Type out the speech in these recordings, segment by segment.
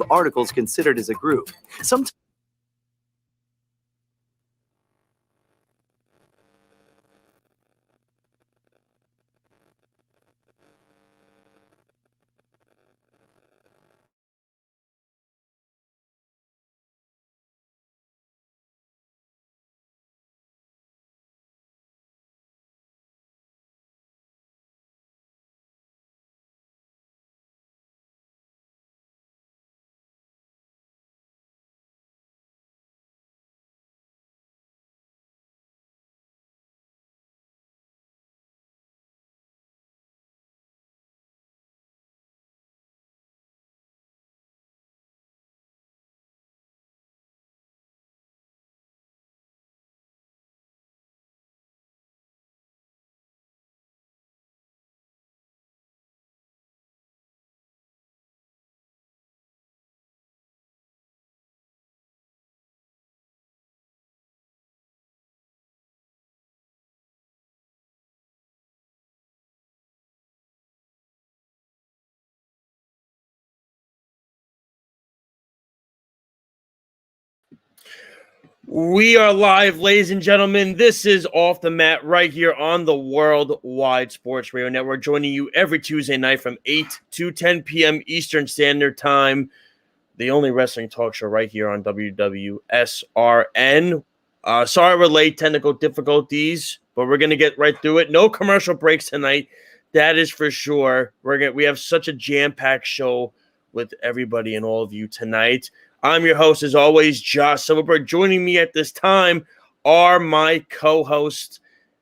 articles considered as a group. Sometimes We are live, ladies and gentlemen. This is Off the Mat right here on the Worldwide Sports Radio Network, joining you every Tuesday night from 8 to 10 p.m. Eastern Standard Time. The only wrestling talk show right here on WWSRN. Sorry we're late, technical difficulties, but we're going to get right through it. No commercial breaks tonight. That is for sure. We have such a jam-packed show with everybody and all of you tonight. I'm your host, as always, Josh Silverberg. Joining me at this time are my co-hosts.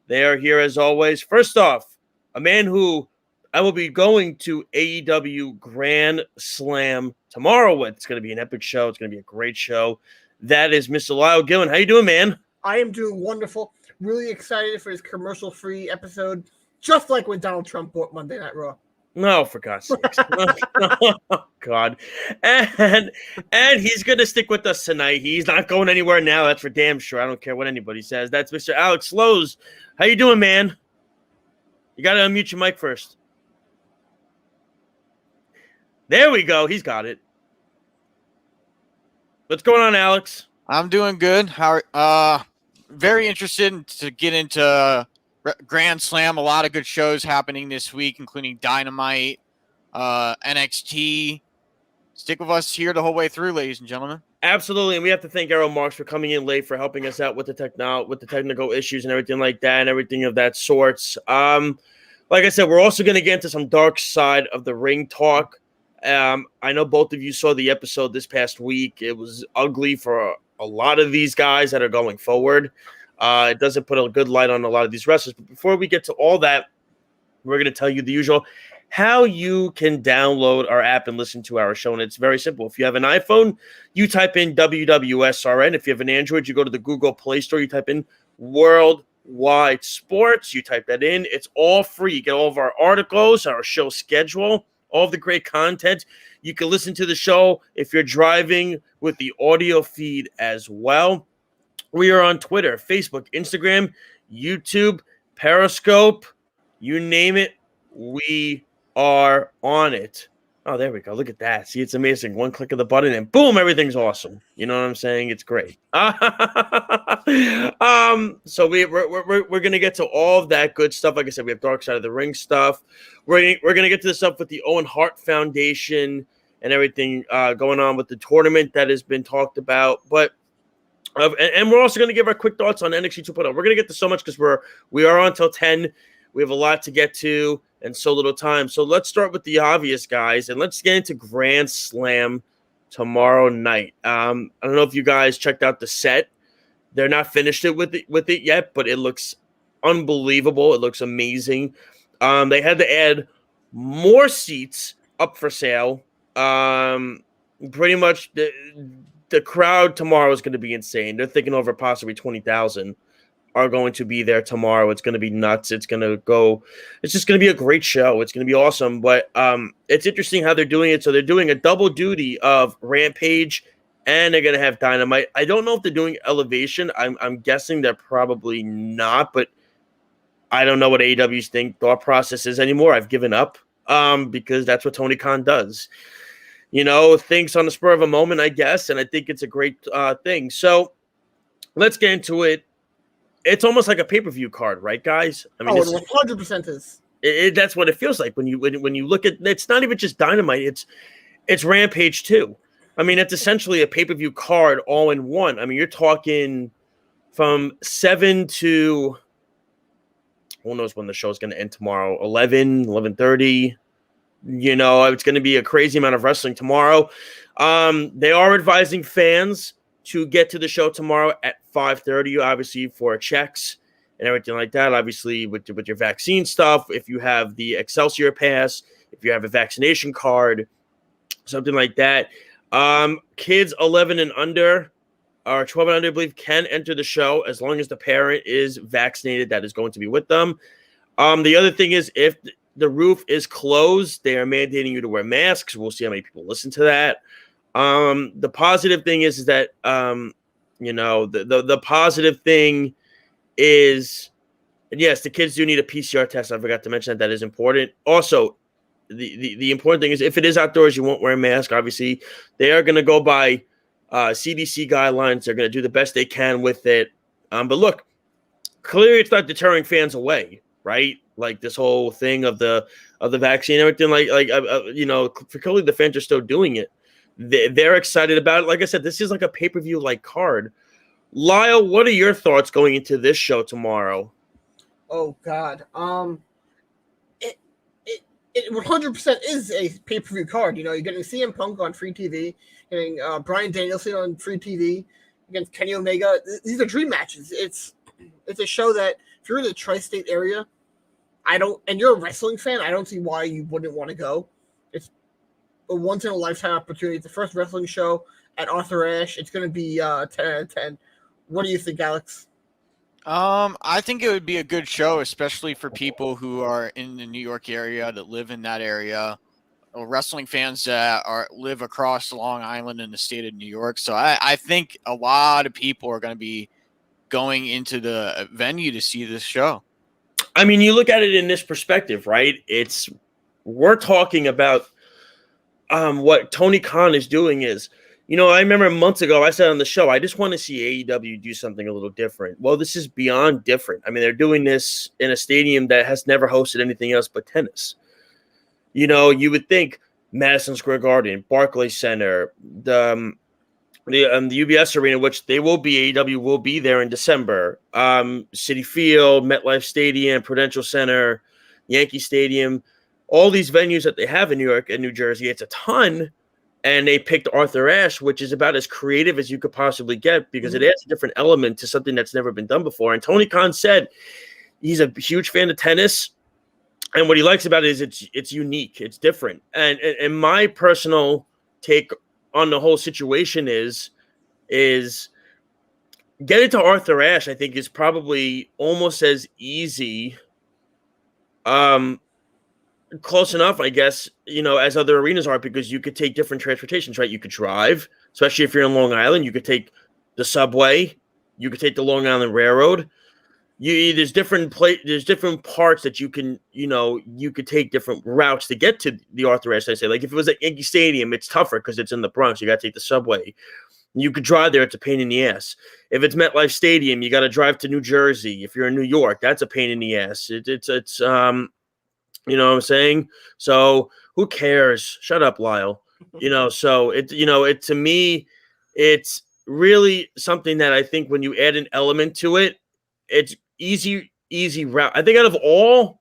They are here as always. First off, a man who I will be going to AEW Grand Slam tomorrow with. It's going to be an epic show. It's going to be a great show. That is Mr. Lyle Gillen. How you doing, man? I am doing wonderful. Really excited for his commercial-free episode, just like when Donald Trump bought Monday Night Raw. No, for God's sakes. Oh, God. And he's going to stick with us tonight. He's not going anywhere now. That's for damn sure. I don't care what anybody says. That's Mr. Alex Lowe's. How you doing, man? You got to unmute your mic first. There we go. He's got it. What's going on, Alex? I'm doing good. Very interested to get into Grand Slam. A lot of good shows happening this week, including Dynamite, NXT. Stick with us here the whole way through, ladies and gentlemen. Absolutely, and we have to thank Arrow Marks for coming in late, for helping us out with the technical issues and everything like that, and everything of that sorts. Like I said, we're also going to get into some Dark Side of the Ring talk. I know both of you saw the episode this past week. It was ugly for a lot of these guys that are going forward. It doesn't put a good light on a lot of these wrestlers. But before we get to all that, we're going to tell you the usual, how you can download our app and listen to our show. And it's very simple. If you have an iPhone, you type in WWSRN. If you have an Android, you go to the Google Play Store, you type in Worldwide Sports. You type that in. It's all free. You get all of our articles, our show schedule, all of the great content. You can listen to the show if you're driving with the audio feed as well. We are on Twitter, Facebook, Instagram, YouTube, Periscope, you name it, we are on it. Oh, there we go. Look at that. See, it's amazing. One click of the button and boom, everything's awesome. You know what I'm saying? It's great. So we're going to get to all of that good stuff. Like I said, we have Dark Side of the Ring stuff. We're going to get to the stuff with the Owen Hart Foundation and everything going on with the tournament that has been talked about. But and we're also going to give our quick thoughts on NXT 2.0. We're going to get to so much because we are on till 10. We have a lot to get to and so little time. So let's start with the obvious, guys, and let's get into Grand Slam tomorrow night. I don't know if you guys checked out the set. They're not finished with it yet, but it looks unbelievable. It looks amazing. They had to add more seats up for sale. Pretty much the crowd tomorrow is going to be insane. They're thinking over possibly 20,000 are going to be there tomorrow. It's going to be nuts. It's just going to be a great show. It's going to be awesome. But it's interesting how they're doing it. So they're doing a double duty of Rampage and they're going to have Dynamite. I don't know if they're doing Elevation. I'm guessing they're probably not, but I don't know what AEW's thought process is anymore. I've given up because that's what Tony Khan does. thinks on the spur of a moment, I guess, and I think it's a great thing. So let's get into it. It's almost like a pay-per-view card, right, guys? I mean, it 100% is. That's what it feels like when you look at. It's not even just Dynamite. It's Rampage too. I mean, it's essentially a pay-per-view card all in one. I mean, you're talking from 7 to who knows when the show is going to end tomorrow, 11:30. It's going to be a crazy amount of wrestling tomorrow. They are advising fans to get to the show tomorrow at 5:30, obviously for checks and everything like that. Obviously with your vaccine stuff, if you have the Excelsior pass, if you have a vaccination card, something like that. Kids 11 and under or 12 and under, I believe, can enter the show as long as the parent is vaccinated that is going to be with them. The other thing is if the roof is closed, they are mandating you to wear masks. We'll see how many people listen to that. The positive thing is that, the positive thing is, yes, the kids do need a PCR test. I forgot to mention that is important. Also, the important thing is if it is outdoors, you won't wear a mask. Obviously, they are going to go by CDC guidelines. They're going to do the best they can with it. But look, clearly it's not deterring fans away, right? Like this whole thing of the vaccine and everything, clearly the fans are still doing it. They're excited about it. Like I said, this is like a pay-per-view like card. Lyle, what are your thoughts going into this show tomorrow? Oh God. It 100% is a pay-per-view card. You're getting CM Punk on free TV, getting Bryan Danielson on free TV against Kenny Omega. These are dream matches. It's a show that if you're in the tri-state area, and you're a wrestling fan, I don't see why you wouldn't want to go. It's a once-in-a-lifetime opportunity. It's the first wrestling show at Arthur Ashe. It's going to be 10 out of 10. What do you think, Alex? I think it would be a good show, especially for people who are in the New York area, that live in that area, or wrestling fans that live across Long Island in the state of New York. So I think a lot of people are going to be going into the venue to see this show. I mean, you look at it in this perspective, right? We're talking about what Tony Khan is doing is, I remember months ago I said on the show, I just want to see AEW do something a little different. Well, this is beyond different. I mean, they're doing this in a stadium that has never hosted anything else but tennis. You would think Madison Square Garden, Barclays Center, the UBS Arena, which AEW will be there in December, Citi Field, MetLife Stadium, Prudential Center, Yankee Stadium, all these venues that they have in New York and New Jersey. It's a ton. And they picked Arthur Ashe, which is about as creative as you could possibly get because it adds a different element to something that's never been done before. And Tony Khan said he's a huge fan of tennis. And what he likes about it is it's unique. It's different. And my personal take on the whole situation is getting to Arthur Ashe, I think, is probably almost as easy, close enough, I guess, as other arenas are, because you could take different transportations, right? You could drive, especially if you're in Long Island. You could take the subway. You could take the Long Island Railroad. There's different parts that you can, you could take different routes to get to the Arthur Ashe. I say, like if it was at Yankee Stadium, it's tougher because it's in the Bronx. You got to take the subway. You could drive there. It's a pain in the ass. If it's MetLife Stadium, you got to drive to New Jersey. If you're in New York, that's a pain in the ass. It's you know what I'm saying? So who cares? Shut up, Lyle. So it to me, it's really something that I think when you add an element to it, it's easy route. I think out of all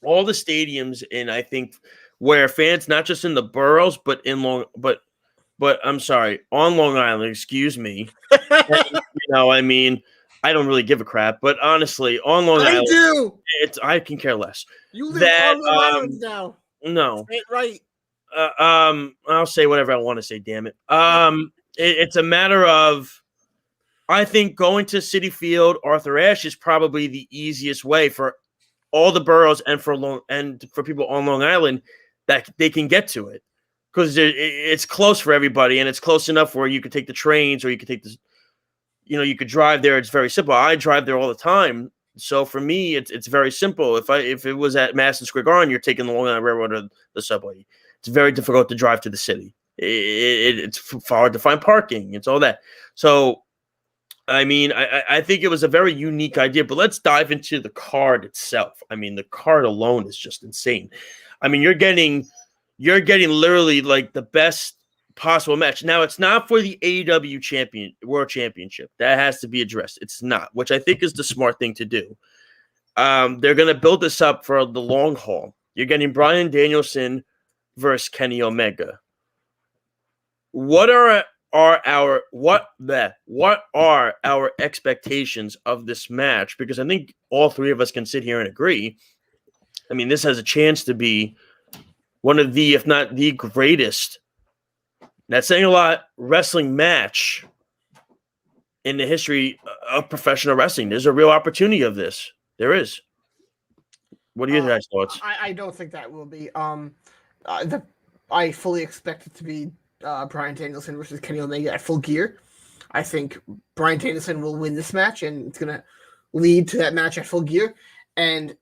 the stadiums I think where fans, not just in the boroughs, but I'm sorry, on Long Island, excuse me. I mean, I don't really give a crap, but honestly, on Long Island, do. I can care less. You live on Long Island now. No, ain't right. I'll say whatever I want to say. Damn it. It's a matter of, I think going to Citi Field, Arthur Ashe is probably the easiest way for all the boroughs and for people on Long Island that they can get to it, because it's close for everybody, and it's close enough where you could take the trains or you could take the. You could drive there. It's very simple. I drive there all the time. So for me, it's very simple. If it was at Madison Square Garden, you're taking the Long Island Railroad or the subway. It's very difficult to drive to the city. It's hard to find parking. It's all that. So, I mean, I think it was a very unique idea, but let's dive into the card itself. I mean, the card alone is just insane. I mean, you're getting literally like the best possible match. Now, it's not for the AEW World Championship. That has to be addressed. It's not, which I think is the smart thing to do. They're going to build this up for the long haul. You're getting Bryan Danielson versus Kenny Omega. What are our expectations of this match? Because I think all three of us can sit here and agree. I mean, this has a chance to be one of the, if not the greatest, that's saying a lot, wrestling match in the history of professional wrestling. There's a real opportunity of this. There is. What are your guys' thoughts? I don't think that will be. I fully expect it to be Bryan Danielson versus Kenny Omega at Full Gear. I think Bryan Danielson will win this match, and it's going to lead to that match at Full Gear. And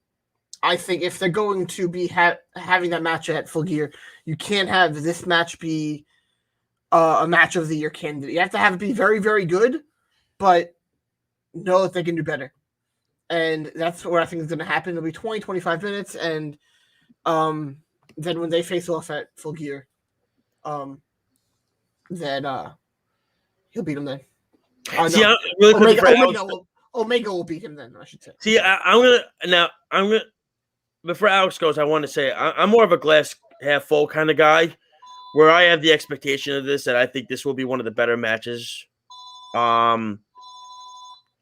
I think if they're going to be having that match at Full Gear, you can't have this match be a match of the year candidate. You have to have it be very, very good, but know that they can do better. And that's what I think is going to happen. It'll be 20, 25 minutes, and then when they face off at Full Gear, then he'll beat him then. See, no. really Omega will beat him then, I should say. See, I'm gonna before Alex goes, I want to say I'm more of a glass half full kind of guy, where I have the expectation of this that I think this will be one of the better matches.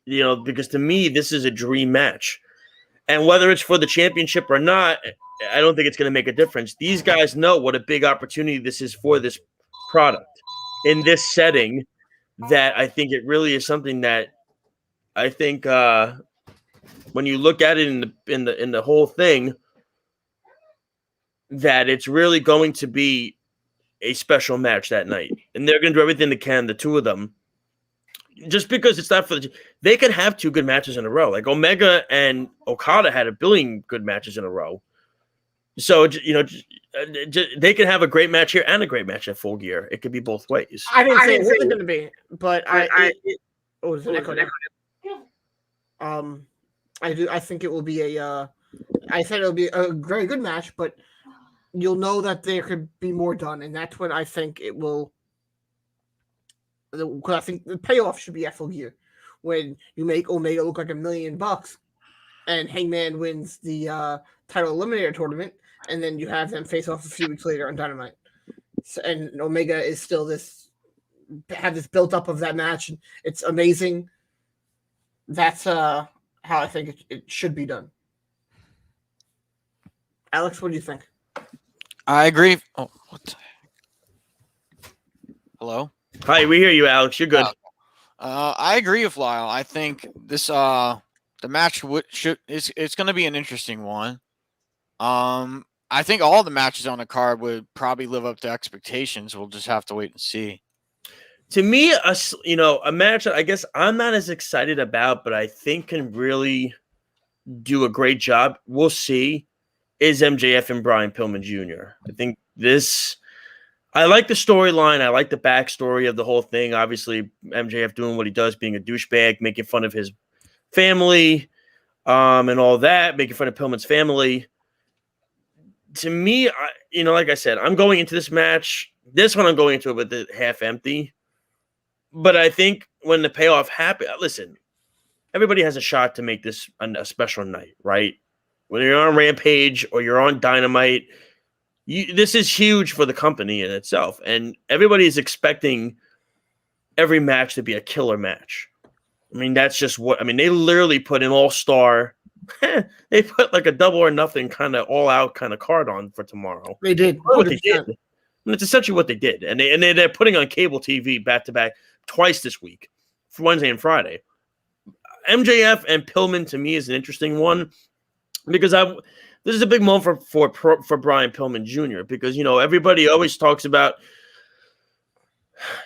Because to me, this is a dream match. And whether it's for the championship or not, I don't think it's going to make a difference. These guys know what a big opportunity this is for this product in this setting, that I think it really is something that I think when you look at it in the whole thing, that it's really going to be a special match that night. And they're going to do everything they can, the two of them. Just because it's not they could have two good matches in a row. Like Omega and Okada had a billion good matches in a row. So, they could have a great match here and a great match at Full Gear. It could be both ways. I didn't say it wasn't going to be, but there's an echo there. I think it will be I said it'll be a very good match, but you'll know that there could be more done, and that's when I think it will. Because I think the payoff should be at Full Gear, when you make Omega look like $1 million, and Hangman wins the title eliminator tournament, and then you have them face off a few weeks later on Dynamite. So, and Omega is still have this built up of that match, and it's amazing. That's how I think it should be done. Alex, what do you think? I agree. Oh, what the heck? Hello? Hi, we hear you, Alex. You're good. I agree with Lyle. I think this the match it's going to be an interesting one. I think all the matches on the card would probably live up to expectations. We'll just have to wait and see. To me, a match that I guess I'm not as excited about, but I think can really do a great job, we'll see, is MJF and Brian Pillman Jr. I think I like the storyline. I like the backstory of the whole thing. Obviously, MJF doing what he does, being a douchebag, making fun of his family, and all that, making fun of Pillman's family. To me, like I said, I'm going into this match. This one I'm going into it with it half empty. But I think when the payoff happens, listen, everybody has a shot to make this a special night, right? Whether you're on Rampage or you're on Dynamite, this is huge for the company in itself. And everybody is expecting every match to be a killer match. I mean, that's just they literally put an all-star, they put like a double or nothing kind of all-out kind of card on for tomorrow. They did. What they did. And it's essentially what they did. And they're putting on cable TV back-to-back twice this week, for Wednesday and Friday. MJF and Pillman, to me, is an interesting one, because this is a big moment for Brian Pillman Jr., because, everybody always talks about,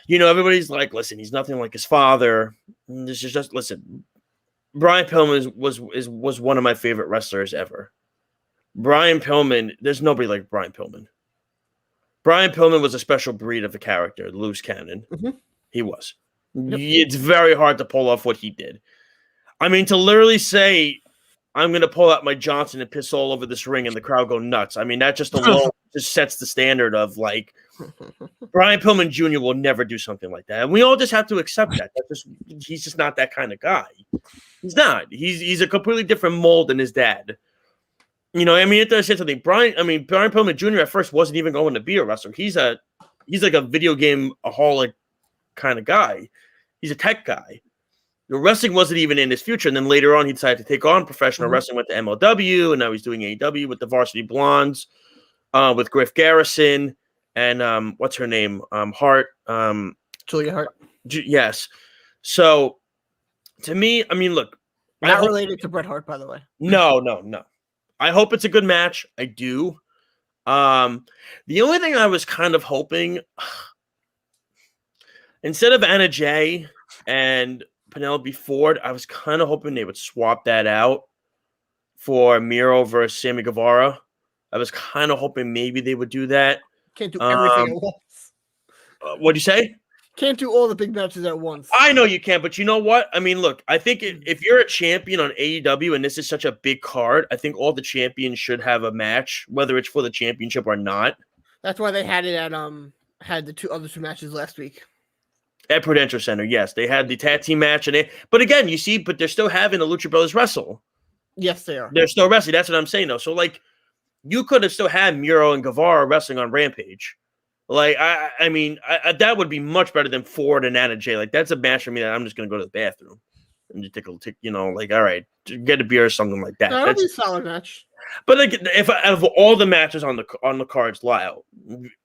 everybody's like, listen, he's nothing like his father. This is just, listen, Brian Pillman was one of my favorite wrestlers ever. Brian Pillman, there's nobody like Brian Pillman. Brian Pillman was a special breed of a character, loose cannon. Mhm. He was. Yep. It's very hard to pull off what he did. I mean, to literally say, I'm going to pull out my Johnson and piss all over this ring and the crowd go nuts. I mean, that just alone just sets the standard of like, Brian Pillman Jr. will never do something like that. And we all just have to accept that. He's just not that kind of guy. He's not. He's a completely different mold than his dad. You know, I mean, it does say something. Brian Pillman Jr. at first wasn't even going to be a wrestler. He's like a video game aholic kind of guy. He's a tech guy. The wrestling wasn't even in his future. And then later on, he decided to take on professional wrestling with the MLW, and now he's doing AEW with the Varsity Blondes, with Griff Garrison, and what's her name? Hart. Julia Hart. Yes. So, to me, I mean, look. Not related to Bret Hart, by the way. No. I hope it's a good match. I do. The only thing I was kind of hoping, instead of Anna Jay and Penelope Ford, I was kind of hoping they would swap that out for Miro versus Sammy Guevara. I was kind of hoping maybe they would do that. Can't do everything at once. What'd you say? Can't do all the big matches at once. I know you can, but you know what? I mean, look, I think if you're a champion on AEW and this is such a big card, I think all the champions should have a match, whether it's for the championship or not. That's why they had it at had the other two matches last week. At Prudential Center, yes. They had the tag team match, but again, you see, but they're still having the Lucha Brothers wrestle. Yes, they are. They're still wrestling. That's what I'm saying, though. So, like, you could have still had Miro and Guevara wrestling on Rampage. Like, I mean, that would be much better than Ford and Anna Jay. Like, that's a match for me that I'm just going to go to the bathroom and just take you know, like, all right, get a beer or something like that. That'll be a solid match. But, like, if out of all the matches on the cards, Lyle,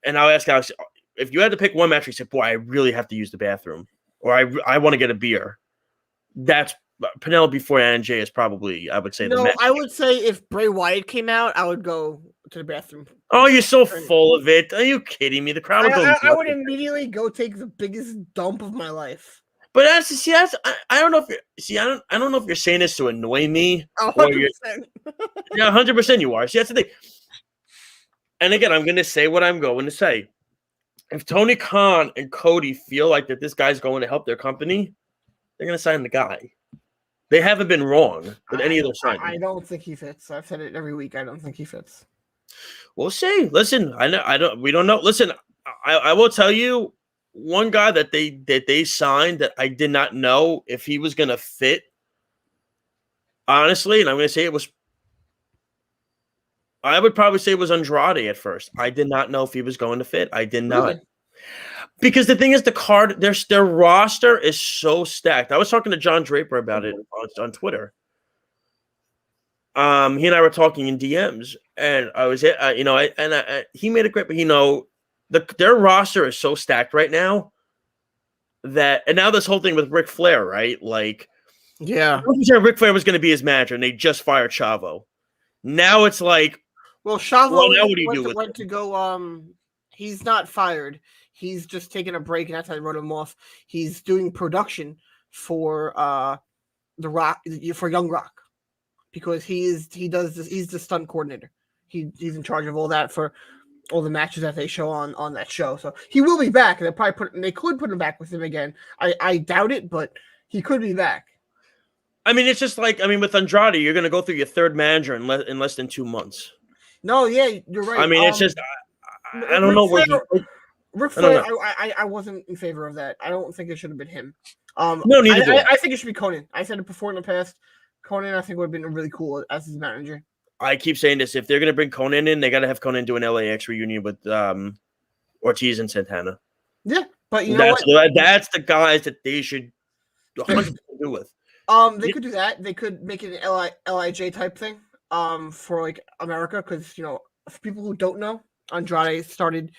and I'll ask Alex, if you had to pick one match, you said, boy, I really have to use the bathroom, or I want to get a beer, that's Penelope Ford and Jay is probably, I would say, the match. I would say if Bray Wyatt came out, I would go to the bathroom. Oh, you're so full of it. Are you kidding me? The crowd would go. I would immediately go take the biggest dump of my life. But I don't know if I don't know if you're saying this to annoy me. 100%. Yeah, 100% you are. See, that's the thing. And again, I'm going to say what I'm going to say. If Tony Khan and Cody feel like that this guy's going to help their company, they're going to sign the guy. They haven't been wrong with any of their signings. I don't think he fits. I've said it every week. I don't think he fits. We'll see. Listen, we don't know. Listen, I will tell you one guy that they signed that I did not know if he was going to fit. Honestly, and I'm going to say I would probably say it was Andrade at first. I did not know if he was going to fit. I did not. Really? Because the thing is, the card, their roster is so stacked. I was talking to John Draper about it on Twitter. He and I were talking in DMs, and I was, he made it great, but their roster is so stacked right now and now this whole thing with Ric Flair, right? Like, yeah, Ric Flair was going to be his manager, and they just fired Chavo. Now it's like, well, Chavo now what do you do with went to go. He's not fired. He's just taking a break, and that's how I wrote him off. He's doing production for the Rock, for Young Rock, because he's the stunt coordinator. He's in charge of all that for all the matches that they show on that show. So he will be back, and they could put him back with him again. I doubt it, but he could be back. I mean, it's just like, with Andrade, you're going to go through your third manager in less than 2 months. No, yeah, you're right. I mean, it's just, I don't know where Ric Flair, I wasn't in favor of that. I don't think it should have been him. No, neither do I. I think it should be Conan. I said it before in the past. Conan, I think, would have been really cool as his manager. I keep saying this. If they're going to bring Conan in, they got to have Conan do an LAX reunion with Ortiz and Santana. Yeah, but you know what? That's the guys that they should 100% do with. They could do that. They could make it an LIJ type thing for, like, America, because, for people who don't know, Andrade started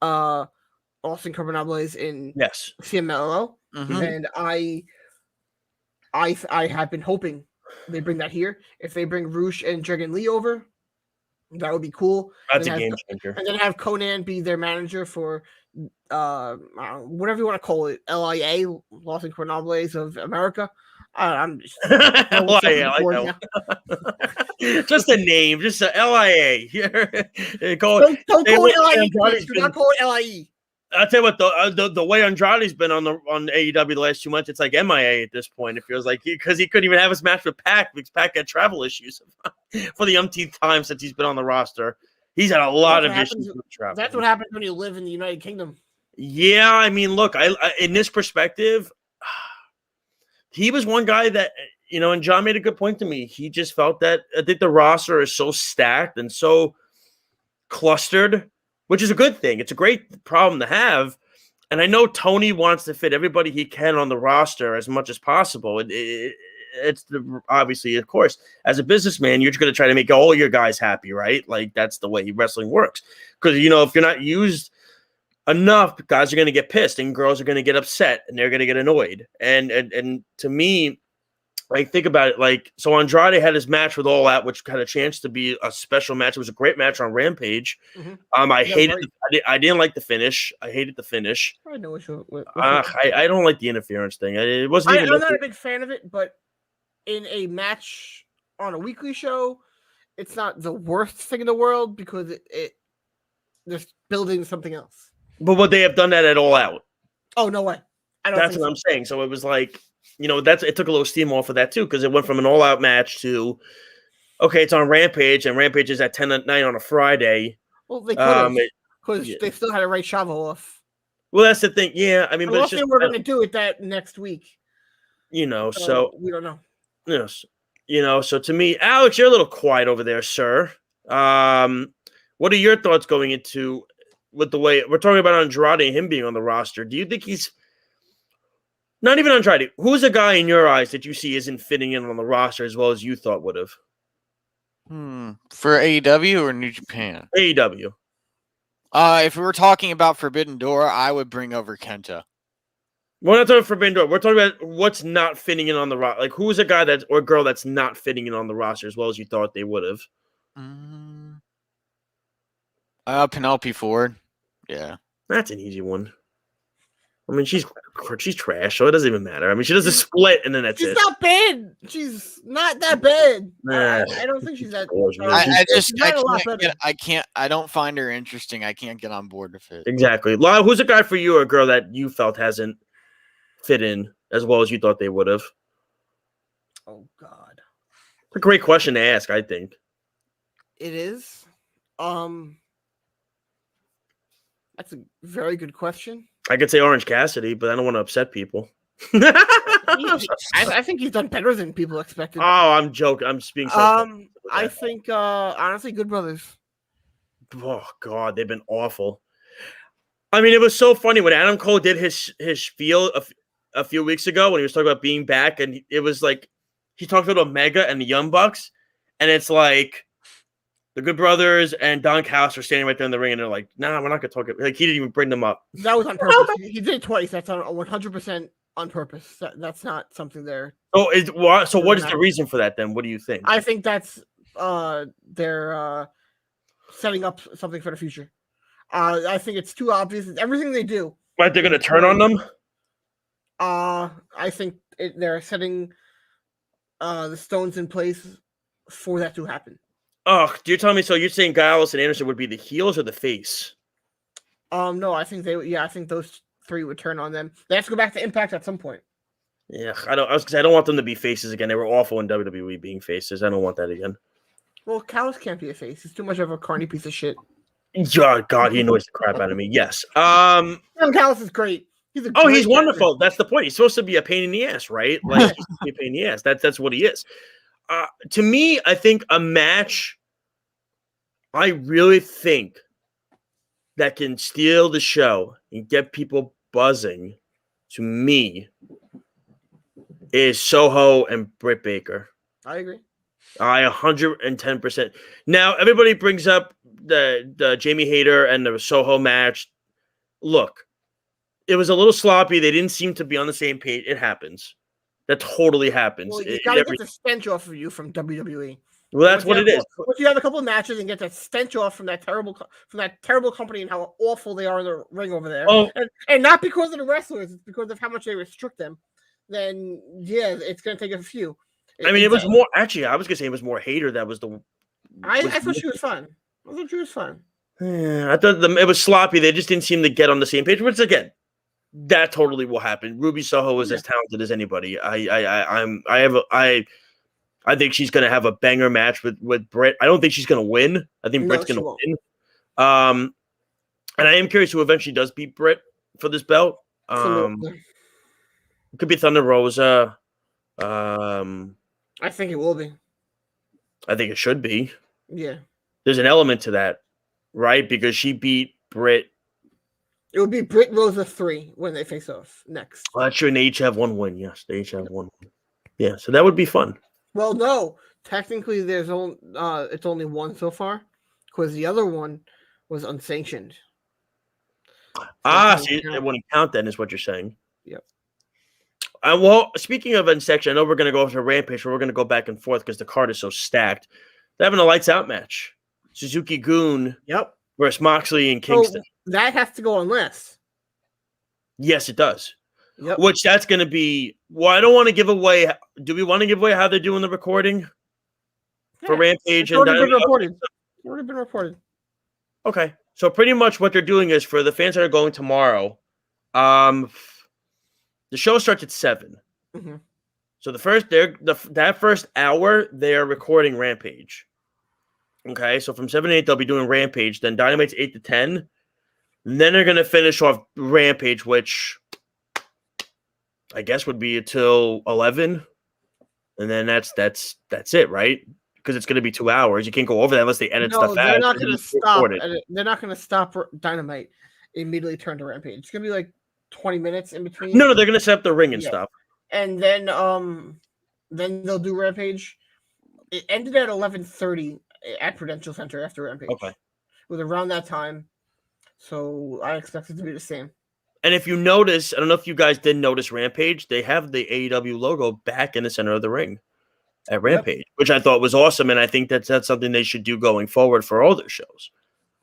Austin Carbonables in CMLL, and I have been hoping they bring that here. If they bring Roosh and Dragon Lee over, that would be cool. That's a game changer. And then have Conan be their manager for whatever you want to call it, LIA, Los Ingobernables of America. I'm just LIA, I like that. Just a name, just a LIA. don't call it LIE. Do not call it LIE. I'll tell you what, the way Andrade's been on AEW the last 2 months, it's like MIA at this point. It feels like because he couldn't even have his match with Pac because Pac had travel issues for the umpteenth time since he's been on the roster. He's had a lot of issues with travel. That's what happens when you live in the United Kingdom. Yeah, I mean, look, I in this perspective, he was one guy that, and John made a good point to me. He just felt that I think the roster is so stacked and so clustered, which is a good thing. It's a great problem to have. And I know Tony wants to fit everybody he can on the roster as much as possible. It's obviously, of course, as a businessman, you're going to try to make all your guys happy, right? Like that's the way wrestling works. Because, if you're not used enough, guys are going to get pissed and girls are going to get upset and they're going to get annoyed. And to me, like, think about it. Like, so Andrade had his match with All Out, which had a chance to be a special match. It was a great match on Rampage. Mm-hmm. I didn't like the finish. I hated the finish. I know I don't like the interference thing. It wasn't even. I'm not a big fan of it, but in a match on a weekly show, it's not the worst thing in the world because it just building something else. But would they have done that at All Out? Oh, no way. That's what I'm saying. So it was like, it took a little steam off of that too, because it went from an All Out match to, okay, it's on Rampage, and Rampage is at 10 at night on a Friday. Well, they could have, because they still had to write Chavo off. Well, that's the thing. Yeah, I mean, unless they were going to do it that next week. So we don't know. Yes, so to me, Alex, you're a little quiet over there, sir. What are your thoughts going into with the way we're talking about Andrade and him being on the roster? Do you think he's not even Andrade? Who's a guy in your eyes that you see isn't fitting in on the roster as well as you thought would have? For AEW or New Japan? AEW. If we were talking about Forbidden Door, I would bring over Kenta. We're not talking Forbidden Door. We're talking about what's not fitting in on the roster. Like, who's a guy or girl that's not fitting in on the roster as well as you thought they would have? Penelope Ford. Yeah. That's an easy one. I mean, she's trash, so it doesn't even matter. I mean, she does a split, and then that's it. She's not bad. She's not that bad. I don't think she's that. I don't find her interesting. I can't get on board with it. Exactly. Lyle, who's a guy for you or a girl that you felt hasn't fit in as well as you thought they would have? Oh, God. It's a great question to ask, I think. It is. That's a very good question. I could say Orange Cassidy, but I don't want to upset people. I think he's done better than people expected. Oh, I'm joking. I'm being so I think honestly, Good Brothers. Oh God, they've been awful. I mean, it was so funny when Adam Cole did his spiel a few weeks ago when he was talking about being back, and it was like he talked about Omega and the Young Bucks, and it's like the Good Brothers and Don Callis are standing right there in the ring, and they're like, "Nah, we're not gonna talk." Like he didn't even bring them up. That was on purpose. He did it twice. That's on 100% on purpose. That's not something there. Oh, so what is the reason for that then? What do you think? I think that's they're setting up something for the future. I think it's too obvious. It's everything they do. Like they're gonna turn on them. I think they're setting the stones in place for that to happen. Oh, you're telling me? So you're saying Gallows and Anderson would be the heels or the face? No, I think I think those three would turn on them. They have to go back to Impact at some point. Yeah, I don't want them to be faces again. They were awful in WWE being faces. I don't want that again. Well, Callis can't be a face. He's too much of a carny piece of shit. Yeah, God, he annoys the crap out of me. Yes. Callis is great. He's wonderful. That's the point. He's supposed to be a pain in the ass, right? Like he's supposed to be a pain in the ass. That's what he is. To me, I think a match I really think that can steal the show and get people buzzing, to me, is Soho and Britt Baker. I agree. I 110%. Now, everybody brings up the Jamie Hayter and the Soho match. Look, it was a little sloppy. They didn't seem to be on the same page. It happens. That totally happens. Well, you gotta get the stench off of you from WWE. Well, that's what it is. Once you have a couple of matches and get that stench off from that terrible company and how awful they are in the ring over there, and not because of the wrestlers, it's because of how much they restrict them. then yeah, it's gonna take a few. I mean, it was more. Actually, I was gonna say it was more Hater that was the. I thought she was fine. I thought she was fine. I thought it was sloppy. They just didn't seem to get on the same page. Which again, that totally will happen. Ruby Soho is as talented as anybody. I think she's gonna have a banger match with Britt. I don't think she's gonna win. I think Britt's gonna win. And I am curious who eventually does beat Britt for this belt. It could be Thunder Rosa. I think it will be. I think it should be. Yeah. There's an element to that, right? Because she beat Britt. It would be Britt Rosa 3 when they face off next. Well, that's true. And they each have one win. Yes, they each have one win. Yeah, so that would be fun. Well, no. Technically, it's only one so far because the other one was unsanctioned. So it wouldn't count then, is what you're saying. Yep. Well, speaking of unsanctioned, I know we're going to go over to Rampage, but we're going to go back and forth because the card is so stacked. They're having a lights out match. Suzuki Goon versus Moxley and Kingston. So that has to go on last. Yes, it does. Yep. Which that's going to be. Well, I don't want to give away. Do we want to give away how they're doing the recording for Rampage? It's already been reported. It's already been reported. Okay, so pretty much what they're doing is for the fans that are going tomorrow. The show starts at 7. Mm-hmm. So that first hour they're recording Rampage. Okay, so from 7 to 8 they'll be doing Rampage. Then Dynamite's 8 to 10. And then they're gonna finish off Rampage, which I guess would be until 11. And then that's it, right? Because it's gonna be 2 hours. You can't go over that unless they edit stuff out. They're not gonna stop. They're not gonna stop Dynamite. Immediately turn to Rampage. It's gonna be like 20 minutes in between. No, they're gonna set up the ring and stuff. And then they'll do Rampage. It ended at 11:30 at Prudential Center after Rampage. Okay. It was around that time. So I expect it to be the same. And if you notice, I don't know if you guys did notice Rampage, they have the AEW logo back in the center of the ring at Rampage, which I thought was awesome. And I think that's something they should do going forward for all their shows.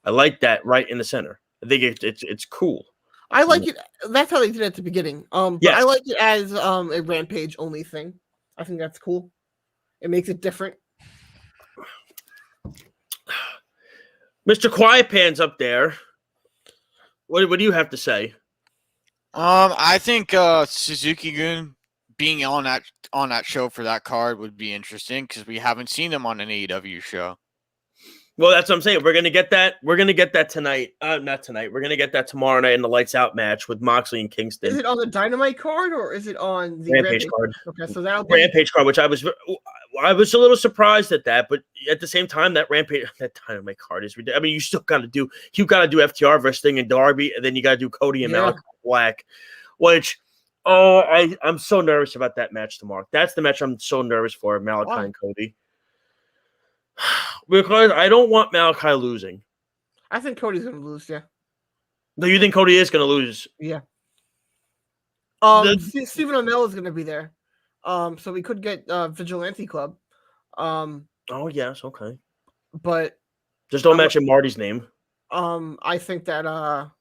I like that right in the center. I think it's cool. I like it. That's how they did it at the beginning. But I like it as a Rampage only thing. I think that's cool. It makes it different. Mr. Quiet Pants up there. What do you have to say? I think Suzuki Gun being on that show for that card would be interesting because we haven't seen him on an AEW show. Well, that's what I'm saying. We're gonna get that. We're gonna get that tonight. Not tonight. We're gonna get that tomorrow night in the Lights Out match with Moxley and Kingston. Is it on the Dynamite card or is it on the Rampage card? Okay, so that'll be Rampage card, which I was a little surprised at that, but at the same time, that Dynamite card is ridiculous. I mean, you got to do FTR versus Sting and Darby, and then you got to do Cody and Malachi Black, which I'm so nervous about that match tomorrow. That's the match I'm so nervous for, Malachi and Cody. Because I don't want Malachi losing. I think Cody's going to lose, yeah. Do you think Cody is going to lose? Yeah. Stephen Amell is going to be there. So we could get Vigilante Club. Oh, yes, okay. But just don't mention Marty's name. I think that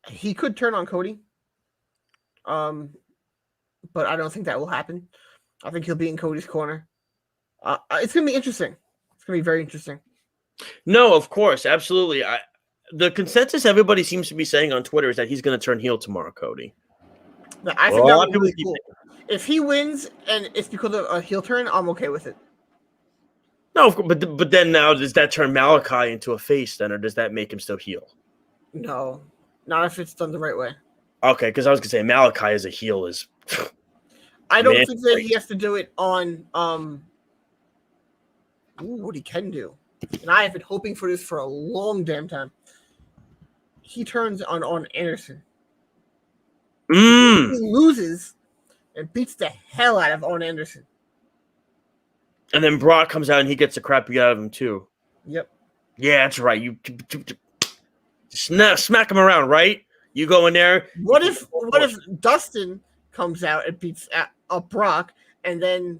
he could turn on Cody. But I don't think that will happen. I think he'll be in Cody's corner. It's going to be interesting. It's going to be very interesting. No, of course. Absolutely. The consensus everybody seems to be saying on Twitter is that he's going to turn heel tomorrow, Cody. No, I think that would be really cool. If he wins and it's because of a heel turn, I'm okay with it. No, but then now does that turn Malachi into a face then, or does that make him still heel? No, not if it's done the right way. Okay, because I was going to say Malachi as a heel is... I don't think that he has to do it on what he can do. And I have been hoping for this for a long damn time. He turns on Anderson. He loses and beats the hell out of Owen Anderson. And then Brock comes out and he gets the crap beat out of him too. Yep. Yeah, that's right. You smack him around, right? You go in there. What if Dustin comes out and beats up Brock, and then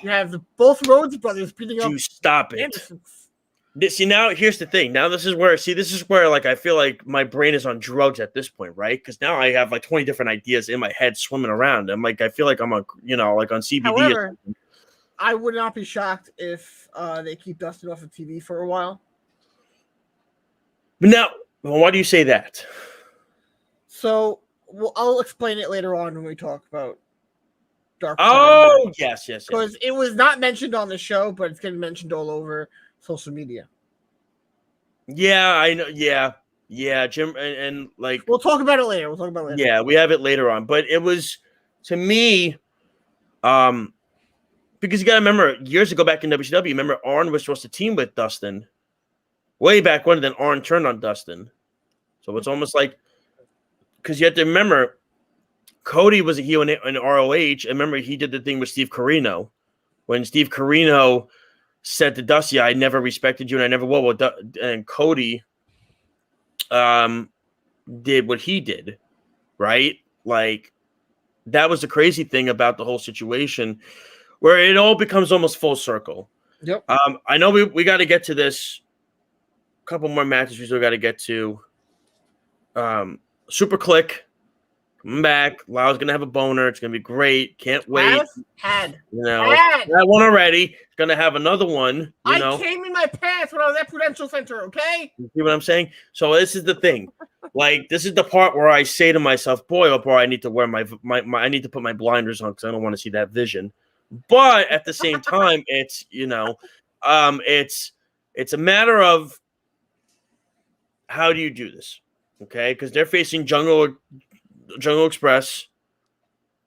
you have both Rhodes brothers beating up stop it. Anderson? See, now here's the thing. Now this is where like I feel like my brain is on drugs at this point, right? Because now I have like 20 different ideas in my head swimming around. I'm like, I feel like I'm on, like on CBD. However, I would not be shocked if they keep Dustin off of TV for a while. But now, why do you say that? So, I'll explain it later on when we talk about Dark Side. Oh, yes. Because it was not mentioned on the show, but it's getting mentioned all over social media. Yeah, I know. Yeah, Jim, and like we'll talk about it later. Yeah, we have it later on, but it was to me, because you got to remember years ago back in WCW, remember Arn was supposed to team with Dustin way back when. Then Arn turned on Dustin, so it's almost like because you have to remember Cody was a heel in ROH, and remember he did the thing with Steve Corino when Steve Corino said to Dusty, I never respected you and I never will. And Cody did what he did, right? Like, that was the crazy thing about the whole situation where it all becomes almost full circle. Yep. I know we got to get to this. A couple more matches we still got to get to. Super Click. Come back. Lau's gonna have a boner. It's gonna be great. Can't wait. Had that one already. It's gonna have another one. I came in my pants when I was at Prudential Center. Okay. You see what I'm saying? So this is the thing. Like this is the part where I say to myself, "Boy, oh boy, I need to wear my I need to put my blinders on because I don't want to see that vision." But at the same time, it's it's a matter of how do you do this? Okay, because they're facing Jungle Express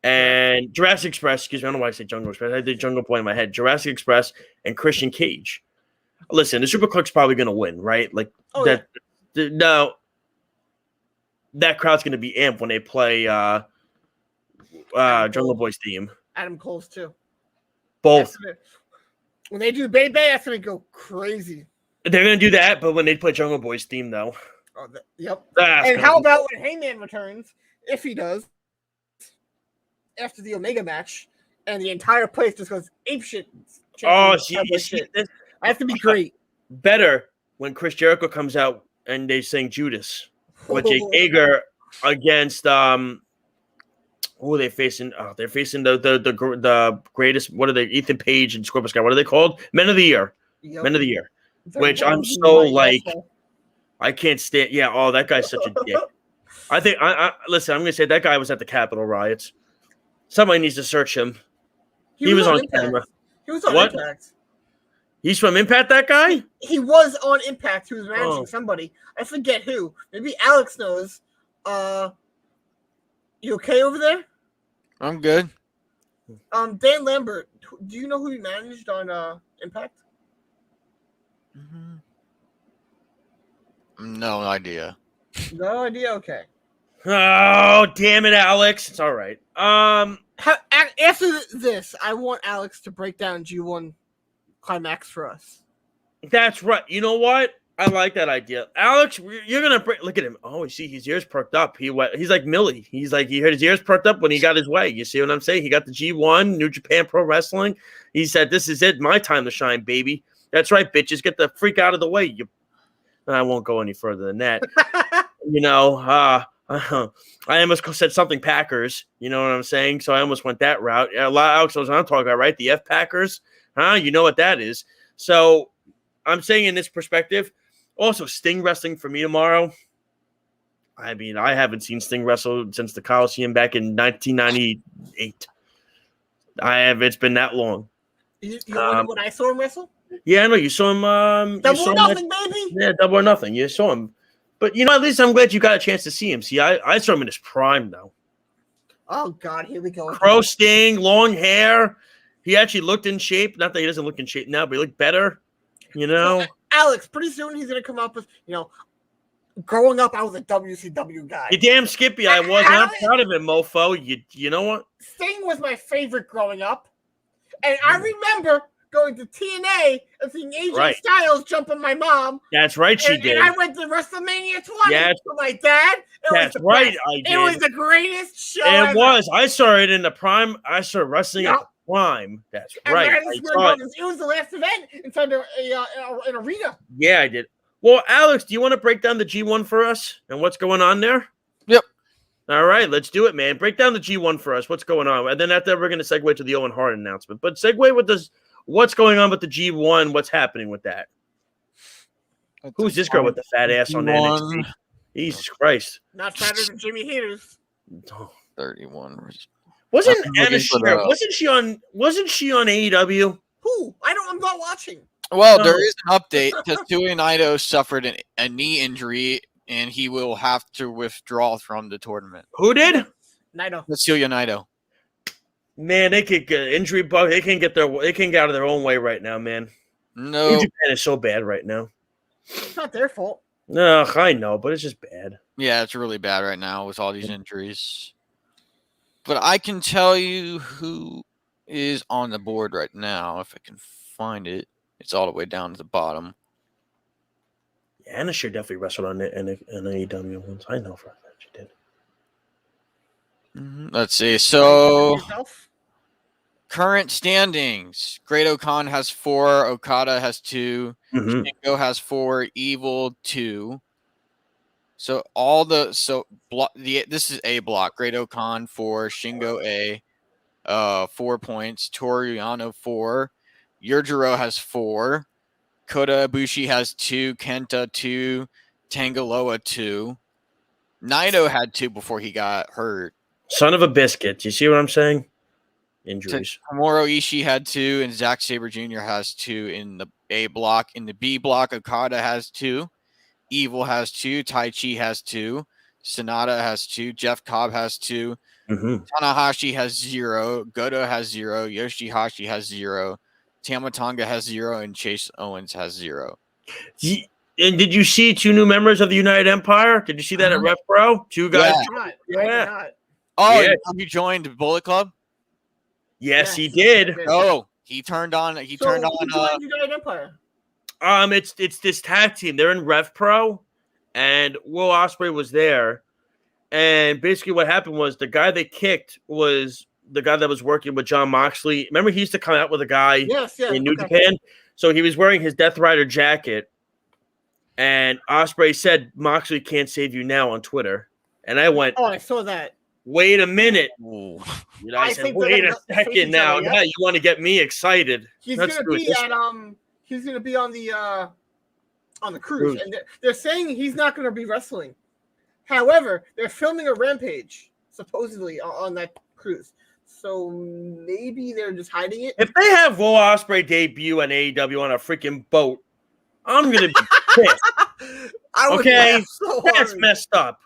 and Jurassic Express. Excuse me, I don't know why I say Jungle Express. I did Jungle Boy in my head. Jurassic Express and Christian Cage. Listen, the Super Click's probably going to win, right? Like no, that crowd's going to be amped when they play Jungle Boy's theme. Adam Cole's too. Both. When they do Bay Bay, that's going to go crazy. They're going to do that, but when they play Jungle Boy's theme, though. Oh, yep. And how about when Heyman returns? If he does, after the Omega match, and the entire place just goes apeshit. Oh, shit. I have to be great. Better when Chris Jericho comes out and they sing Judas with Jake Hager against who are they facing? Oh, they're facing the greatest. What are they? Ethan Page and Scorpio Sky. What are they called? Men of the Year. Yep. Men of the Year. Which I'm so like. I can't stand. Yeah. Oh, that guy's such a dick. I think listen, I'm going to say that guy was at the Capitol riots. Somebody needs to search him. He was on camera. He was on Impact. He's from Impact, that guy? He was on Impact. He was managing somebody. I forget who. Maybe Alex knows. You okay over there? I'm good. Dan Lambert, do you know who he managed on Impact? No idea. No idea? Okay. Oh, damn it, Alex. It's all right. After this, I want Alex to break down G1 Climax for us. That's right. You know what? I like that idea. Alex, you're going to break. Look at him. Oh, you see, his ears perked up. He's like Millie. He's like, he heard his ears perked up when he got his way. You see what I'm saying? He got the G1, New Japan Pro Wrestling. He said, this is it. My time to shine, baby. That's right, bitches. Get the freak out of the way. I won't go any further than that. I almost said something Packers. You know what I'm saying? So I almost went that route. Alex knows what I'm talking about, right? The F Packers. You know what that is. So I'm saying in this perspective, also Sting wrestling for me tomorrow. I mean, I haven't seen Sting wrestle since the Coliseum back in 1998. It's been that long. You remember when I saw him wrestle? Yeah, I know. You saw him. Double or Nothing, baby. Yeah, Double or Nothing. You saw him. But, at least I'm glad you got a chance to see him. See, I saw him in his prime, though. Oh, God. Here we go. Crow Sting, long hair. He actually looked in shape. Not that he doesn't look in shape now, but he looked better, So, Alex, pretty soon he's going to come up with, growing up, I was a WCW guy. You damn Skippy, I was. I'm proud of him, mofo. You know what? Sting was my favorite growing up. And I remember going to TNA and seeing AJ Styles jump on my mom. That's right, she did. And I went to WrestleMania 20 with my dad. That's right, I did. It was the greatest show ever. Was. I saw it in the prime. I saw wrestling Prime. That's And right. Madison I Square saw it. Garden. It was the last event inside an arena. Yeah, I did. Well, Alex, do you want to break down the G1 for us and what's going on there? Yep. All right, let's do it, man. Break down the G1 for us. What's going on? And then after we're going to segue to the Owen Hart announcement. But segue with this. What's going on with the G1? What's happening with that? Who's this girl with the fat ass on the NXT? Jesus Christ. Not fatter than Jimmy Haters. Oh. 31. Wasn't I'm Anna looking for Scher, the- wasn't she on AEW? Who? I'm not watching. Well, No. there is an update. Tetsuya Naito suffered a knee injury, and he will have to withdraw from the tournament. Who did? Naito. Tetsuya Naito. Man, they could get injury bug. They can get out of their own way right now, man. New No. Japan is so bad right now. It's not their fault. No, I know, but it's just bad. Yeah, it's really bad right now with all these injuries. But I can tell you who is on the board right now, if I can find it. It's all the way down to the bottom. Yeah, Anna Scher definitely wrestled on AEW once. I know for a fact she did. Let's see. So, Yourself? current standings. Great Okan has 4. Okada has 2. Mhm. Shingo has 4. Evil 2. So this is A block. Great Okan 4. Shingo A 4 points. Toru Yano 4. Yujiro has 4. Kota Ibushi has 2. Kenta 2. Tangaloa 2. Naito had 2 before he got hurt. Son of a biscuit. Do you see what I'm saying? Injuries. Tomohiro Ishii had 2, and Zack Sabre Jr. has 2 in the A block. In the B block, Okada has 2. Evil has 2. Taichi has 2. Sonata has 2. Jeff Cobb has 2. Mm-hmm. Tanahashi has 0. Goto has 0. Yoshihashi has 0. Tamatonga has 0. And Chase Owens has 0. And did you see 2 new members of the United Empire? Did you see that at Ref Pro? 2 guys. Yeah. Oh, Yeah. you joined Bullet Club? Yes, he did. Oh, he turned on. Who joined United Empire? It's this tag team. They're in Rev Pro, and Will Ospreay was there. And basically, what happened was the guy they kicked was the guy that was working with John Moxley. Remember, he used to come out with a guy in New Japan. So he was wearing his Death Rider jacket, and Ospreay said, "Moxley can't save you now" on Twitter. And I went, "Oh, I saw that." Wait a minute. Ooh. I said, wait a second now. Yeah, you want to get me excited. He's gonna be on the cruise. And they're saying he's not gonna be wrestling. However, they're filming a Rampage, supposedly, on that cruise. So maybe they're just hiding it. If they have Will Ospreay debut on AEW on a freaking boat, I'm gonna be pissed. Okay, that's messed up.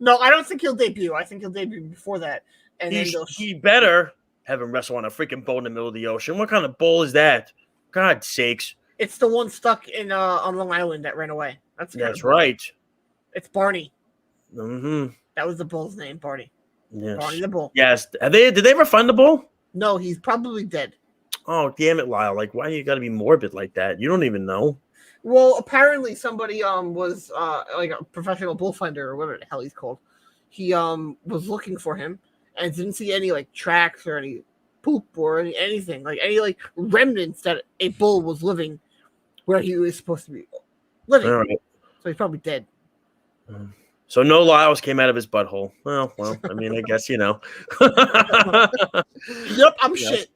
No, I don't think he'll debut. I think he'll debut before that. And he better have him wrestle on a freaking boat in the middle of the ocean. What kind of bull is that? God sakes. It's the one stuck in on Long Island that ran away. That's right. It's Barney. Mm-hmm. That was the bull's name, Barney. Yes. Barney the bull. Yes. Did they ever find the bull? No, he's probably dead. Oh, damn it, Lyle. Like, why you gotta be morbid like that? You don't even know. Well, apparently somebody was like a professional bullfighter or whatever the hell he's called. He was looking for him and didn't see any like tracks or any poop or anything, like any like remnants that a bull was living where he was supposed to be living. All right. So he's probably dead. So no Lyles came out of his butthole. Well, I mean, I guess you know. Yep, I'm shit.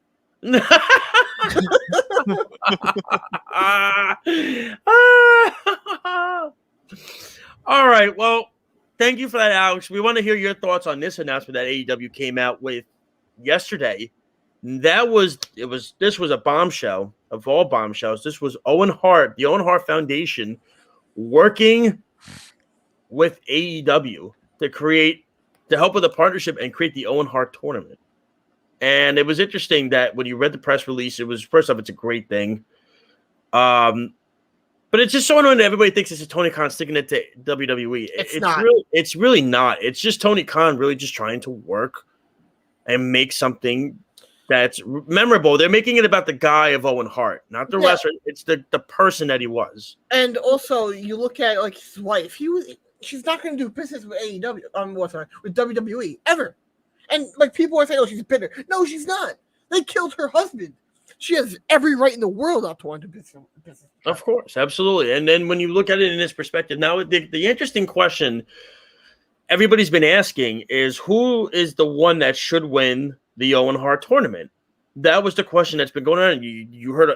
All right. Well, thank you for that, Alex. We want to hear your thoughts on this announcement that AEW came out with yesterday. This was a bombshell of all bombshells. This was Owen Hart, the Owen Hart Foundation, working with AEW to help with the partnership and create the Owen Hart tournament. And it was interesting that when you read the press release, it was, first off, it's a great thing. But it's just so annoying that everybody thinks it's a Tony Khan sticking it to WWE. It's really not. It's just Tony Khan really just trying to work and make something that's memorable. They're making it about the guy of Owen Hart, not the wrestler. It's the person that he was. And also, you look at like his wife. She's not going to do business with AEW. With WWE ever. And like people are saying, "Oh, she's bitter." No, she's not. They killed her husband. She has every right in the world not to want to business. Of course, absolutely. And then when you look at it in this perspective, now the interesting question everybody's been asking is who is the one that should win the Owen Hart tournament? That was the question that's been going on. You heard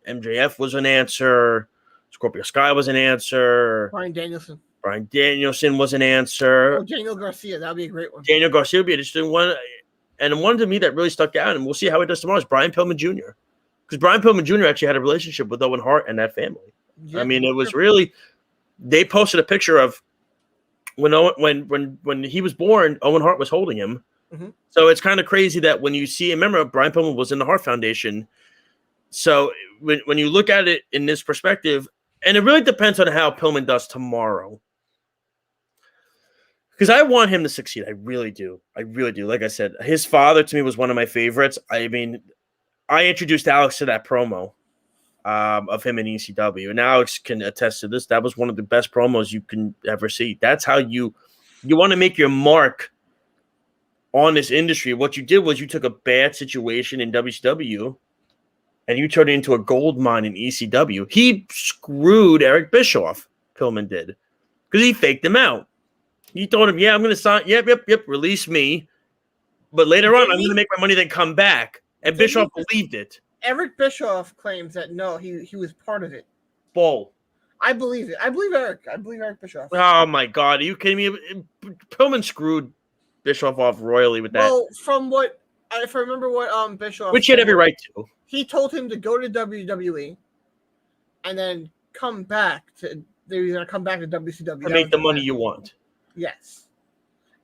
MJF was an answer. Scorpio Sky was an answer. Bryan Danielson was an answer. Oh, Daniel Garcia. That would be a great one. Daniel Garcia would be an interesting one. And one to me that really stuck out, and we'll see how he does tomorrow, is Brian Pillman Jr. Because Brian Pillman Jr. actually had a relationship with Owen Hart and that family. Yeah, I mean, it was really – they posted a picture of when he was born, Owen Hart was holding him. Mm-hmm. So it's kind of crazy that when you see – remember, Brian Pillman was in the Hart Foundation. So when you look at it in this perspective – and it really depends on how Pillman does tomorrow. Because I want him to succeed. I really do. I really do. Like I said, his father to me was one of my favorites. I mean, I introduced Alex to that promo of him in ECW. And Alex can attest to this. That was one of the best promos you can ever see. That's how you want to make your mark on this industry. What you did was you took a bad situation in WCW and you turned it into a gold mine in ECW. He screwed Eric Bischoff, Pillman did, because he faked him out. He told him, yeah, I'm going to sign. Yep, release me. But later on, I'm going to make my money, then come back. And Bischoff believed it. Eric Bischoff claims that, no, he was part of it. Bull. I believe it. I believe Eric. I believe Eric Bischoff. Oh, my God. Are you kidding me? Pillman screwed Bischoff off royally with that. Well, from what, if I remember what Bischoff... Which he had every right to. He told him to go to WWE and then come back to... They were going to come back to WCW. To make the money you want. Yes.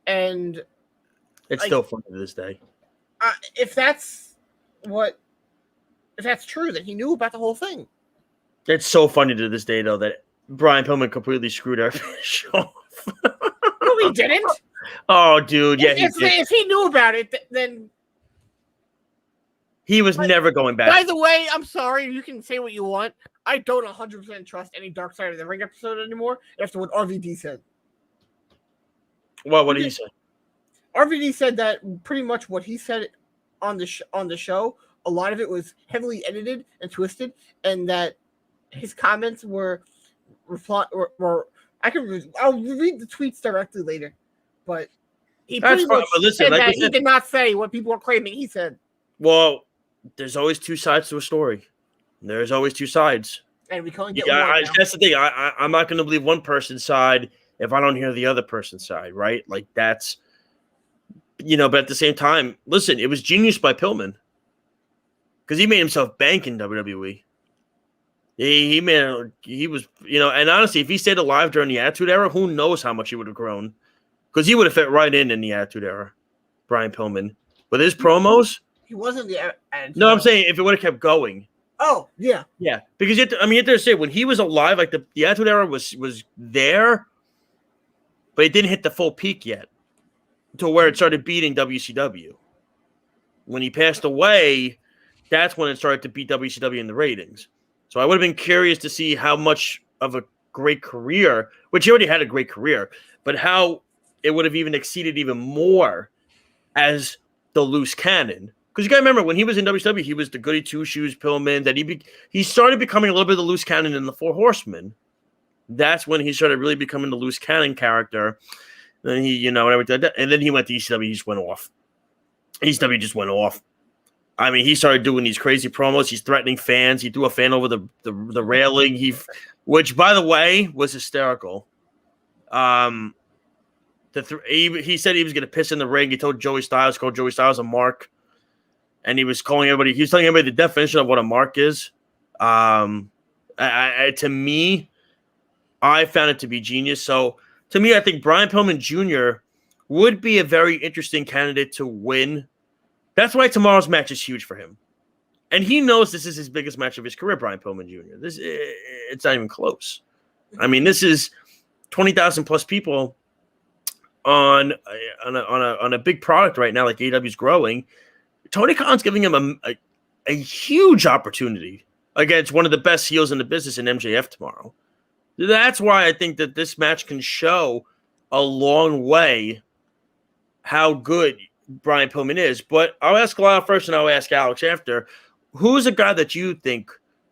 And... It's still funny to this day. If that's true, then he knew about the whole thing. It's so funny to this day, though, that Brian Pillman completely screwed our Bischoff. No, he didn't. Oh, dude, yeah, if he knew about it, then he was never going back. By the way, I'm sorry. You can say what you want. I don't 100% trust any Dark Side of the Ring episode anymore after what RVD said. What did he say? RVD said that pretty much what he said on the show, a lot of it was heavily edited and twisted, and that his comments were I'll read the tweets directly later, but he pretty much said that he did not say what people are claiming he said. Well, there's always two sides to a story. There's always two sides, and we can't get one. That's the thing. I'm not going to believe one person's side if I don't hear the other person's side, right? Like that's. But at the same time, listen, it was genius by Pillman because he made himself bank in WWE. He was, and honestly, if he stayed alive during the Attitude Era, who knows how much he would have grown because he would have fit right in the Attitude Era, Brian Pillman. With his promos, he wasn't the Attitude. No, I'm saying if it would have kept going. Oh, yeah. Yeah, because you have to say when he was alive, like the Attitude Era was there, but it didn't hit the full peak yet. To where it started beating WCW. When he passed away, that's when it started to beat WCW in the ratings. So I would have been curious to see how much of a great career, which he already had a great career, but how it would have even exceeded even more as the loose cannon. Because you got to remember, when he was in WCW, he was the goody two-shoes Pillman. That he started becoming a little bit of the loose cannon in the Four Horsemen. That's when he started really becoming the loose cannon character. And he, and everything like that. And then he went to ECW. He just went off. ECW just went off. I mean, he started doing these crazy promos. He's threatening fans. He threw a fan over the railing. Which, by the way, was hysterical. He said he was going to piss in the ring. He told Joey Styles, called Joey Styles a mark. And he was telling everybody the definition of what a mark is. To me, I found it to be genius. So, to me, I think Brian Pillman Jr. would be a very interesting candidate to win. That's why tomorrow's match is huge for him. And he knows this is his biggest match of his career, Brian Pillman Jr. It's not even close. I mean, this is 20,000 plus people on a big product right now, like AEW's growing. Tony Khan's giving him a huge opportunity against one of the best heels in the business in MJF tomorrow. That's why I think that this match can show a long way how good Brian Pillman is. But I'll ask Lyle first, and I'll ask Alex after. Who's a guy that you think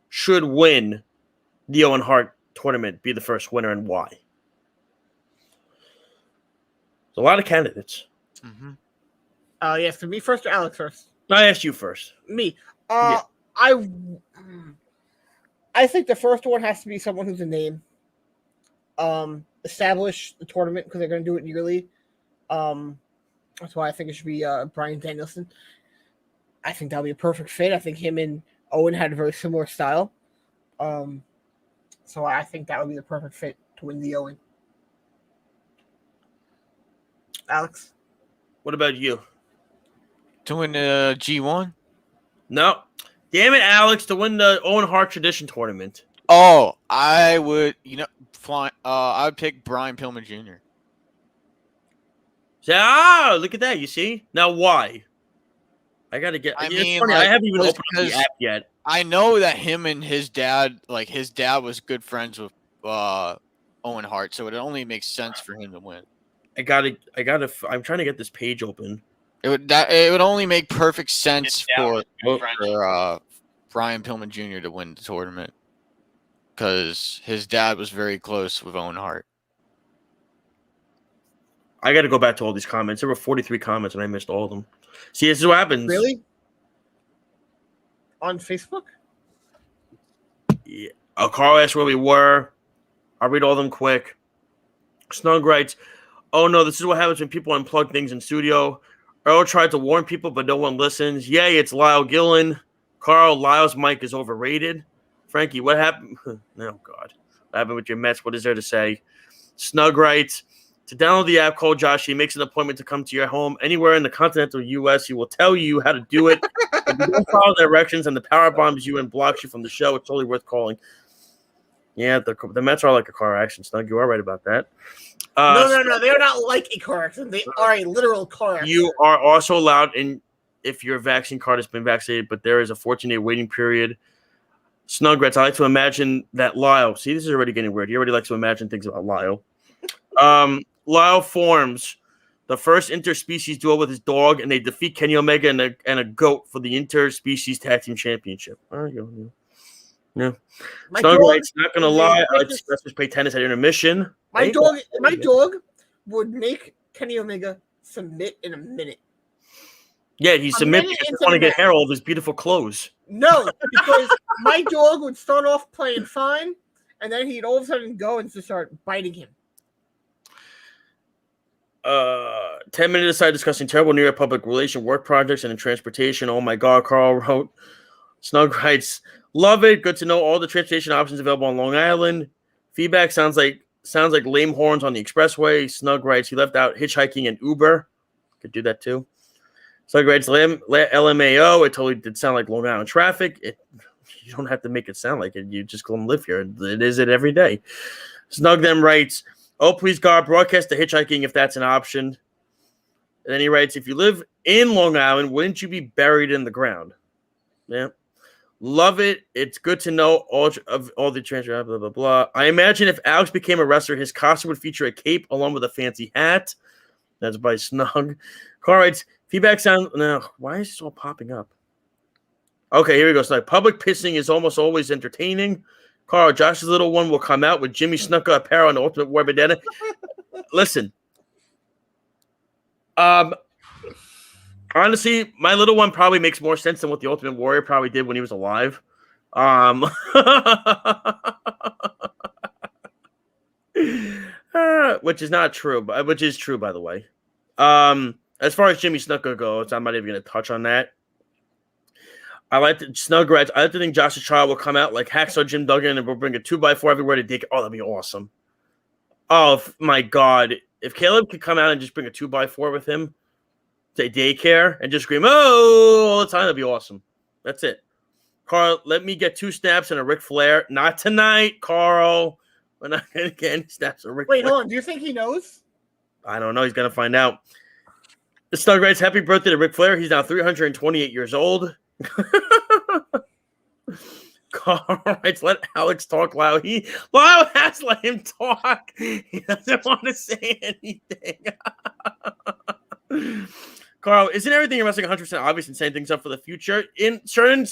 should win the Owen Hart tournament, be the first winner, and why? There's a lot of candidates. Mm-hmm. Yes, for me first or Alex first? I asked you first. Me. Yeah. I think the first one has to be someone who's a name. Establish the tournament because they're going to do it yearly. That's why I think it should be Bryan Danielson. I think that'll be a perfect fit. I think him and Owen had a very similar style. So I think that would be the perfect fit to win the Owen. Alex? What about you? To win the G1? No. Damn it, Alex, to win the Owen Hart Tradition Tournament. Oh, I would, I would pick Brian Pillman Jr. Look at that. You see? Now, why? I got to get. I it's mean, funny, like, I haven't even was opened up the app yet. I know that him and his dad, like his dad was good friends with Owen Hart, so it only makes sense for him to win. I'm trying to get this page open. It would only make perfect sense for Brian Pillman Jr. to win the tournament because his dad was very close with Owen Hart. I got to go back to all these comments. There were 43 comments, and I missed all of them. See, this is what happens. Really? On Facebook? Yeah. Carl asked where we were. I'll read all of them quick. Snug writes, "Oh no, this is what happens when people unplug things in studio. Earl tried to warn people, but no one listens. Yay, it's Lyle Gillen. Carl, Lyle's mic is overrated. Frankie, what happened? Oh, God. What happened with your Mets? What is there to say?" Snug writes, "To download the app, call Josh. He makes an appointment to come to your home anywhere in the continental U.S. He will tell you how to do it. If you don't follow directions and the power bombs you and blocks you from the show, it's totally worth calling." Yeah, the Mets are like a car accident, Snug. You are right about that. No. They are not like a car accident. They are a literal car accident. You are also allowed, if your vaccine card has been vaccinated, but there is a 14-day waiting period. Snugrats, I like to imagine that Lyle. See, this is already getting weird. He already likes to imagine things about Lyle. Lyle forms the first interspecies duel with his dog, and they defeat Kenny Omega and a goat for the interspecies tag team championship. There you go. Yeah. Snugrats, not gonna lie, let's just play tennis at intermission. My dog would make Kenny Omega submit in a minute. Yeah, he submits because he want to get Harold his beautiful clothes. No, because my dog would start off playing fine, and then he'd all of a sudden go and just start biting him. 10 minutes aside discussing terrible New York public relation work projects and in transportation. Oh my God, Carl wrote. Snug writes, "Love it. Good to know all the transportation options available on Long Island. Feedback sounds like lame horns on the expressway." Snug writes, "He left out hitchhiking and Uber. Could do that too." Snug writes, "LMAO. It totally did sound like Long Island traffic. You don't have to make it sound like it. You just come live here. It is it every day." Snug then writes, "Oh, please God, broadcast the hitchhiking if that's an option." And then he writes, "If you live in Long Island, wouldn't you be buried in the ground?" Yeah. Love it. It's good to know all the transfer, blah, blah, blah. I imagine if Alex became a wrestler, his costume would feature a cape along with a fancy hat. That's by Snug. Carl writes, feedback sound. No, why is this all popping up? Okay, here we go. So public pissing is almost always entertaining. Carl, Josh's little one will come out with Jimmy Snuka apparel and the Ultimate War Bandana. Listen. Honestly, my little one probably makes more sense than what the Ultimate Warrior probably did when he was alive. Which is not true, but which is true, by the way. As far as Jimmy Snuka goes, I'm not even going to touch on that. I like to think Josh's child will come out like Hacksaw Jim Duggan and we'll bring a 2x4 everywhere to dig. Oh, that'd be awesome. Oh, my God. If Caleb could come out and just bring a 2x4 with him to daycare and just scream, "Oh," all the time, that'd be awesome. That's it. Carl, let me get 2 snaps and a Ric Flair. Not tonight, Carl. We're not going to get any snaps and Ric Flair. Wait, hold on. Do you think he knows? I don't know. He's going to find out. The Snug writes, "Happy birthday to Ric Flair. He's now 328 years old." Carl writes, "Let Alex talk loud." Lyle has to let him talk. He doesn't want to say anything. Carl, isn't everything in wrestling 100% obvious and setting things up for the future? In certain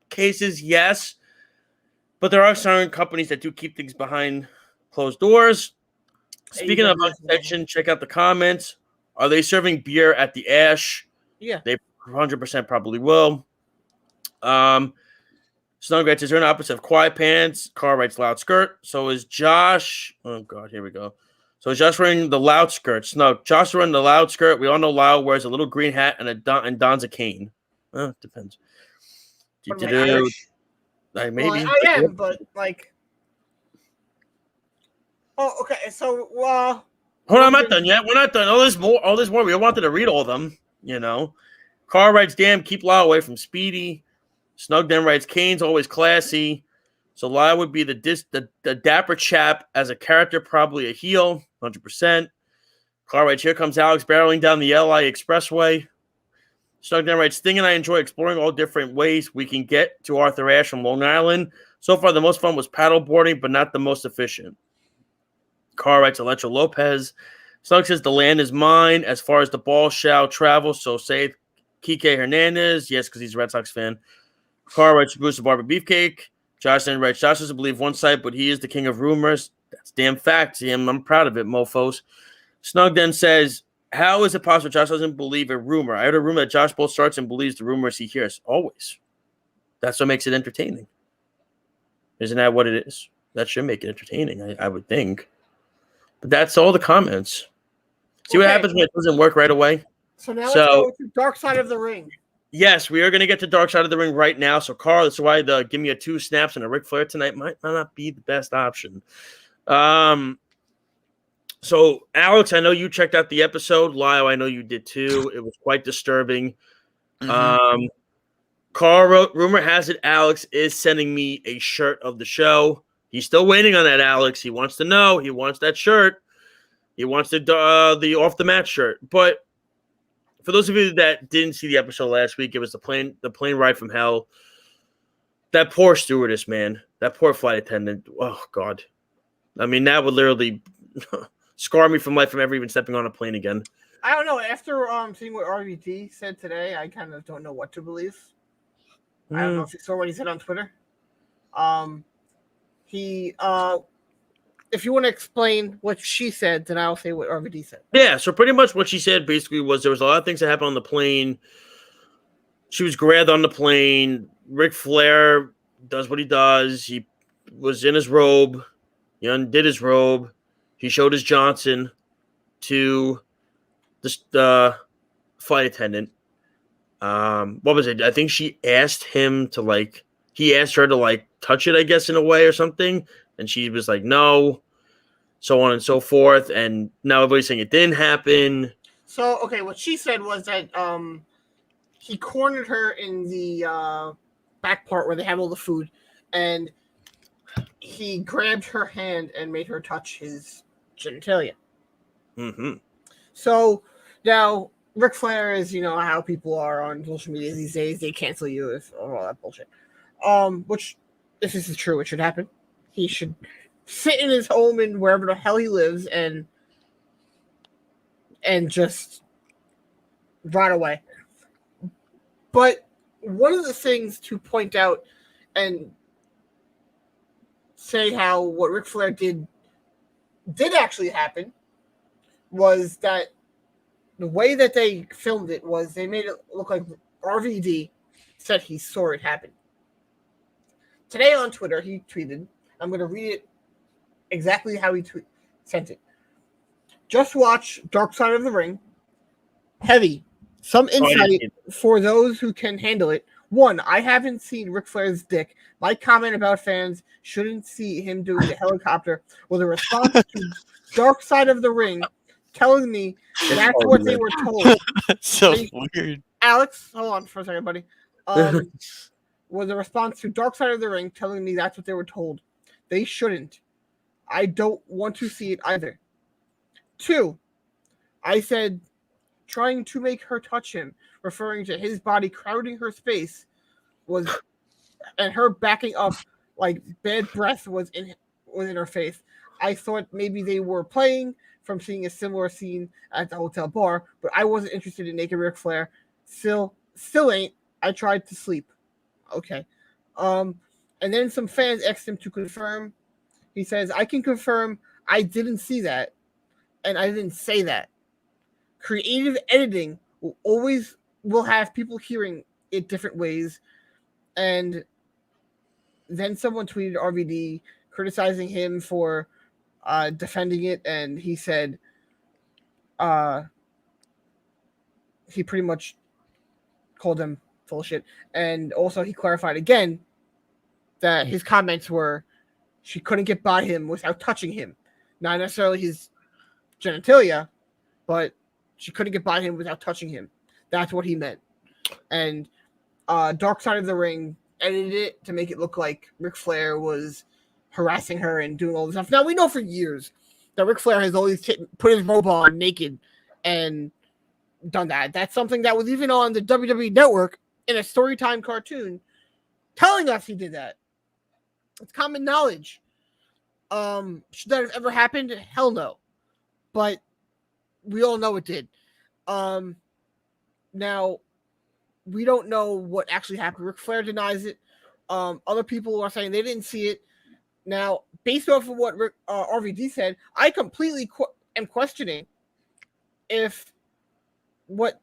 cases, yes. But there are certain companies that do keep things behind closed doors. Speaking of attention, check out the comments. Are they serving beer at the Ash? Yeah. They 100% probably will. Snug writes, is there an opposite of quiet pants? Carl writes loud skirt. So is Josh. Oh, God, here we go. So is Josh wearing the loud skirt? Snug. Josh wearing the loud skirt. We all know Loud wears a little green hat and dons a cane. Well, it depends. Maybe. Well, I am, but like. Oh, okay. So, hold on, I'm not done yet. We're not done. Oh, there's more. We wanted to read all of them, you know. Carl writes, damn, keep Lyle away from Speedy. Snug then writes, Kane's always classy. So Lyle would be the dapper chap as a character, probably a heel, 100%. Carl writes, here comes Alex barreling down the LI Expressway. Snug then writes, Sting and I enjoy exploring all different ways we can get to Arthur Ashe from Long Island. So far, the most fun was paddleboarding, but not the most efficient. Carl writes, Electra Lopez. Snug says, the land is mine. As far as the ball shall travel, so say Kike Hernandez. Yes, because he's a Red Sox fan. Carl writes, Bruce the Barber Beefcake. Josh then writes, Josh doesn't believe one side, but he is the king of rumors. That's damn fact. I'm proud of it, mofos. Snug then says, how is it possible Josh doesn't believe a rumor? I heard a rumor that Josh both starts and believes the rumors he hears. Always. That's what makes it entertaining. Isn't that what it is? That should make it entertaining, I would think. But that's all the comments. See what happens when it doesn't work right away? So now let's go to Dark Side of the Ring. Yes, we are going to get to Dark Side of the Ring right now. So, Carl, that's why the give me a 2 snaps and a Ric Flair tonight might not be the best option. So, Alex, I know you checked out the episode. Lyle, I know you did too. It was quite disturbing. Mm-hmm. Carl wrote, rumor has it Alex is sending me a shirt of the show. He's still waiting on that, Alex. He wants to know. He wants that shirt. He wants the off the mat shirt. But for those of you that didn't see the episode last week, it was the plane ride from hell. That poor stewardess, man. That poor flight attendant. Oh, God. I mean, that would literally scar me from life from ever even stepping on a plane again. I don't know. After seeing what RVD said today, I kind of don't know what to believe. I don't know if you saw what he said on Twitter. If you want to explain what she said, then I'll say what RVD said. Yeah, so pretty much what she said basically was there was a lot of things that happened on the plane. She was grabbed on the plane. Ric Flair does what he does. He was in his robe. He undid his robe. He showed his Johnson to the flight attendant. What was it? I think she asked him to he asked her to touch it, I guess, in a way or something. And she was like, no, so on and so forth. And now everybody's saying it didn't happen. So, okay, what she said was that he cornered her in the back part where they have all the food. And he grabbed her hand and made her touch his genitalia. Mm-hmm. So, now, Ric Flair is, how people are on social media these days. They cancel you if all that bullshit. Which, if this is true, it should happen. He should sit in his home and wherever the hell he lives and just run away. But one of the things to point out and say how what Ric Flair did actually happen was that the way that they filmed it was they made it look like RVD said he saw it happen. Today on Twitter, he tweeted, I'm going to read it exactly how he sent it. Just watch Dark Side of the Ring. Heavy. Some insight for those who can handle it. 1, I haven't seen Ric Flair's dick. My comment about fans shouldn't see him doing the helicopter was a response to Dark Side of the Ring telling me that's what they were told. So weird. Alex, hold on for a second, buddy. Was a response to Dark Side of the Ring telling me that's what they were told. They shouldn't. I don't want to see it either. 2, I said trying to make her touch him, referring to his body crowding her space, and her backing up like bad breath was in her face. I thought maybe they were playing from seeing a similar scene at the hotel bar, but I wasn't interested in naked Ric Flair. Still ain't. I tried to sleep. Okay. And then some fans asked him to confirm. He says, I can confirm I didn't see that, and I didn't say that. Creative editing will have people hearing it different ways. And then someone tweeted RVD criticizing him for defending it, and he said he pretty much called him full of shit. And also he clarified again that his comments were she couldn't get by him without touching him. Not necessarily his genitalia, but she couldn't get by him without touching him. That's what he meant. And Dark Side of the Ring edited it to make it look like Ric Flair was harassing her and doing all this stuff. Now, we know for years that Ric Flair has always put his robe on naked and done that. That's something that was even on the WWE Network in a Storytime cartoon telling us he did that. It's common knowledge. Should that have ever happened? Hell no. But we all know it did. Now, we don't know what actually happened. Ric Flair denies it. Other people are saying they didn't see it. Now, based off of what RVD said, I completely am questioning if what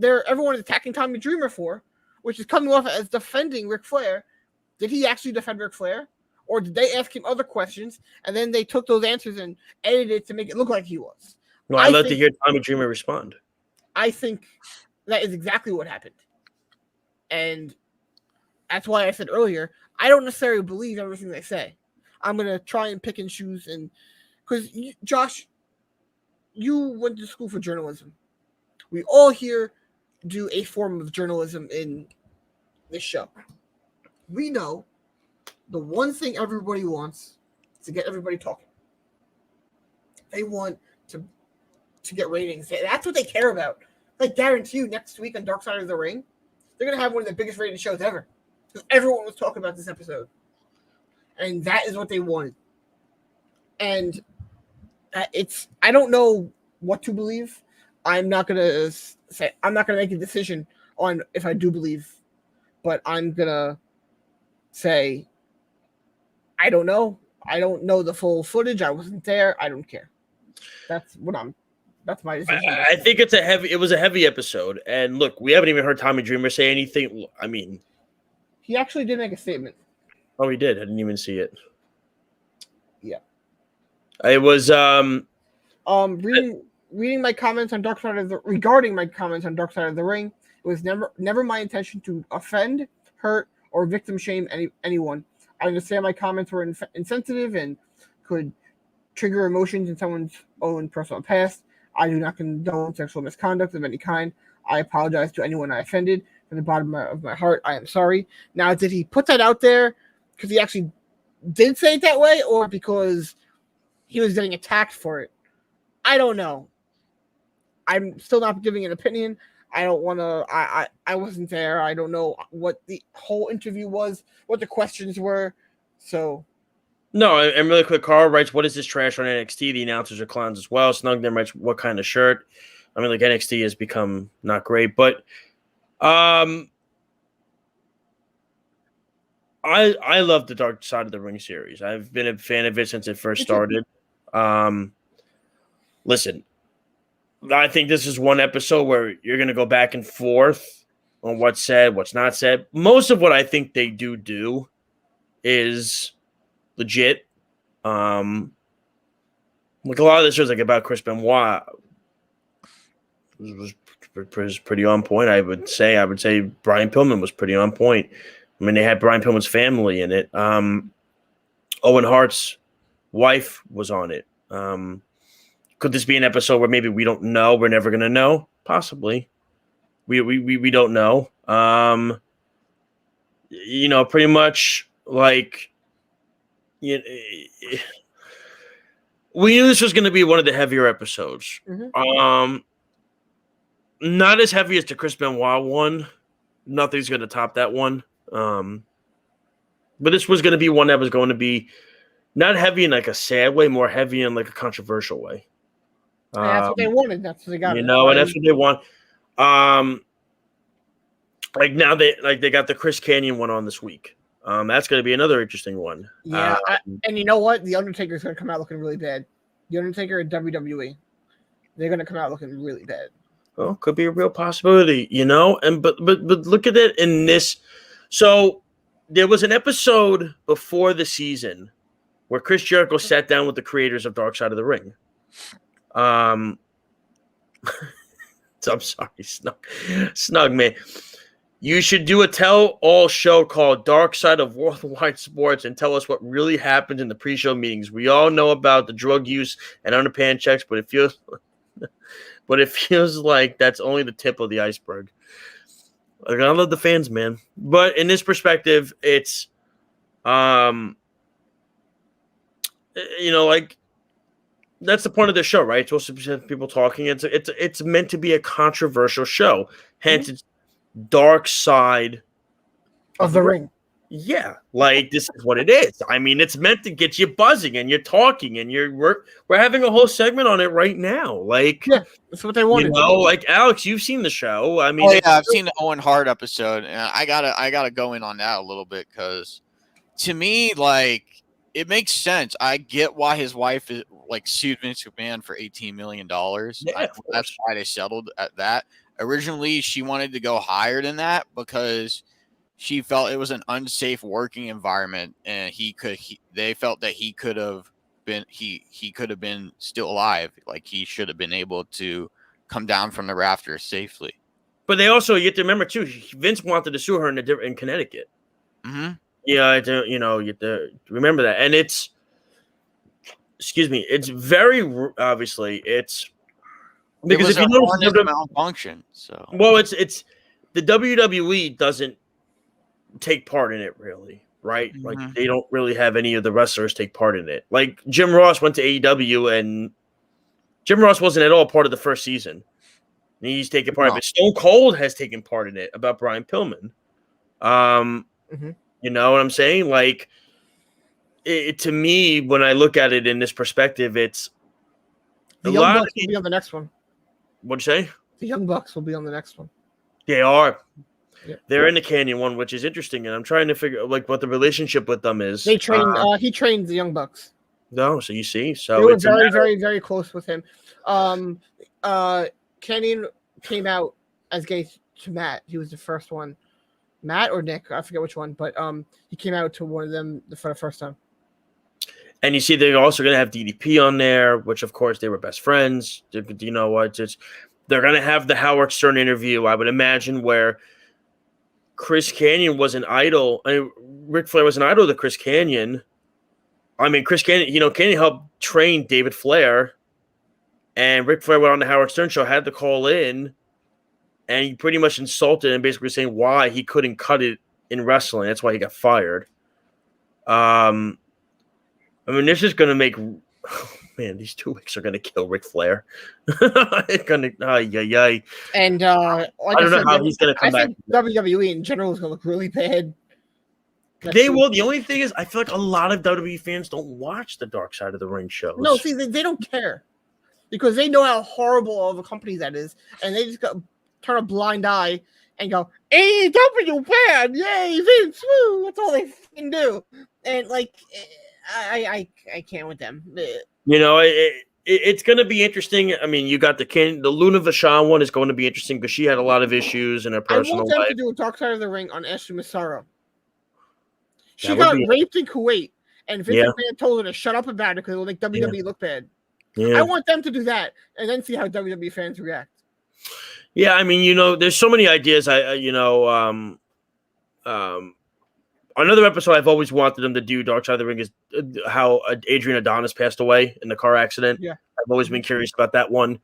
everyone is attacking Tommy Dreamer for, which is coming off as defending Ric Flair. Did he actually defend Ric Flair? Or did they ask him other questions, and then they took those answers and edited it to make it look like he was? No, I'd love to hear Tommy Dreamer respond. I think that is exactly what happened. And that's why I said earlier, I don't necessarily believe everything they say. I'm going to try and pick and choose. And because, Josh, you went to school for journalism. We all here do a form of journalism in this show. We know the one thing everybody wants is to get everybody talking. They want to get ratings. That's what they care about. I guarantee you next week on Dark Side of the Ring, they're going to have one of the biggest rated shows ever. Because everyone was talking about this episode. And that is what they wanted. And I don't know what to believe. I'm not going to make a decision on if I do believe. But I'm going to say, I don't know. I don't know the full footage. I wasn't there. I don't care. That's my decision. I think it was a heavy episode. And look, we haven't even heard Tommy Dreamer say anything. I mean, he actually did make a statement. Oh, he did. I didn't even see it. Yeah. It was reading my comments on Dark Side of the regarding my comments on Dark Side of the Ring. It was never my intention to offend, hurt, or victim shame anyone. I understand my comments were insensitive and could trigger emotions in someone's own personal past. I do not condone sexual misconduct of any kind. I apologize to anyone I offended. From the bottom of my heart, I am sorry. Now, did he put that out there because he actually did say it that way, or because he was getting attacked for it? I don't know. I'm still not giving an opinion. I don't want to. I wasn't there. I don't know what the whole interview was, what the questions were. So, no. And really quick, Carl writes, "What is this trash on NXT? The announcers are clowns as well." Snugden writes, "What kind of shirt?" I mean, like NXT has become not great, but I love the Dark Side of the Ring series. I've been a fan of it since it first started. Listen, I think this is one episode where you're going to go back and forth on what's said, what's not said. Most of what I think they do is legit. Like a lot of this was like about Chris Benoit was pretty on point. I would say Brian Pillman was pretty on point. I mean, they had Brian Pillman's family in it. Owen Hart's wife was on it. Could this be an episode where maybe we don't know? We're never going to know? Possibly. We don't know. Pretty much like we knew this was going to be one of the heavier episodes. Mm-hmm. Not as heavy as the Chris Benoit one. Nothing's going to top that one. But this was going to be one that was going to be not heavy in like a sad way, more heavy in like a controversial way. And that's what they wanted. That's what they got. You know, and that's what they want. Like now they got the Chris Canyon one on this week. That's going to be another interesting one. Yeah, and you know what? The Undertaker's going to come out looking really bad. The Undertaker at WWE, they're going to come out looking really bad. Well, could be a real possibility, you know. And but look at it in this. So there was an episode before the season where Chris Jericho sat down with the creators of Dark Side of the Ring. I'm sorry, Snug man. You should do a tell-all show called Dark Side of Worldwide Sports and tell us what really happened in the pre-show meetings. We all know about the drug use and underpants checks, but it feels like that's only the tip of the iceberg. Like, I love the fans, man. But in this perspective, it's, you know, like, that's the point of the show, right? It's supposed to be people talking. It's meant to be a controversial show. Hence, it's Dark Side of the Ring. Yeah, like this is what it is. I mean, it's meant to get you buzzing and you're talking and we're having a whole segment on it right now. Like, yeah, that's what they wanted. You know, like Alex, you've seen the show. I mean, oh, yeah, I've seen the Owen Hart episode, and I gotta go in on that a little bit because to me, like, it makes sense. I get why his wife is like sued Vince McMahon for $18 million. Yeah, that's why they settled at that. Originally, she wanted to go higher than that because she felt it was an unsafe working environment, and they felt that he could have been still alive. Like, he should have been able to come down from the rafters safely. But they also, you have to remember too, Vince wanted to sue her in Connecticut. Mm-hmm. Yeah, you have to remember that, and it's very obviously it's. Because if you notice the malfunction, so it's the WWE doesn't take part in it really, right? Mm-hmm. Like they don't really have any of the wrestlers take part in it. Like Jim Ross went to AEW and Jim Ross wasn't at all part of the first season. He's taken part of it. Stone Cold has taken part in it about Brian Pillman. You know what I'm saying? Like to me, when I look at it in this perspective, it's the Young Bucks will be on the next one. What'd you say? The Young Bucks will be on the next one. They are. Yeah. They're in the Canyon one, which is interesting, and I'm trying to figure like what the relationship with them is. They train. He trained the Young Bucks. No, so you see, so they were very, very, very close with him. Canyon came out as gay to Matt. He was the first one. Matt or Nick, I forget which one, but he came out to one of them for the first time. And you see, they're also going to have DDP on there, which, of course, they were best friends. You know what? They're going to have the Howard Stern interview, I would imagine, where Chris Canyon was an idol. I mean, Ric Flair was an idol to Chris Canyon. I mean, Chris Canyon, you know, Canyon helped train David Flair. And Ric Flair went on the Howard Stern show, had to call in, and he pretty much insulted and basically saying why he couldn't cut it in wrestling. That's why he got fired. I mean, this is going to make man, these 2 weeks are going to kill Ric Flair. It's going to, And like I don't know how he's going to come back. WWE in general is going to look really bad. They will. The only thing is, I feel like a lot of WWE fans don't watch the Dark Side of the Ring shows. No, see, they don't care because they know how horrible of a company that is, and they just turn a blind eye and go, AEW bad, yay, Vince, woo! That's all they can do, and like. I can't with them. You know, it's going to be interesting. I mean, you got the Luna Vachon one is going to be interesting because she had a lot of issues in her personal life. I want them to do a Dark Side of the Ring on Ashley Massaro. She got raped in Kuwait, and Vince McMahon told her to shut up about it because it will make WWE look bad. Yeah. I want them to do that and then see how WWE fans react. Yeah, I mean, you know, there's so many ideas. Another episode I've always wanted them to do, Dark Side of the Ring, is how Adrian Adonis passed away in the car accident. Yeah, I've always been curious about that one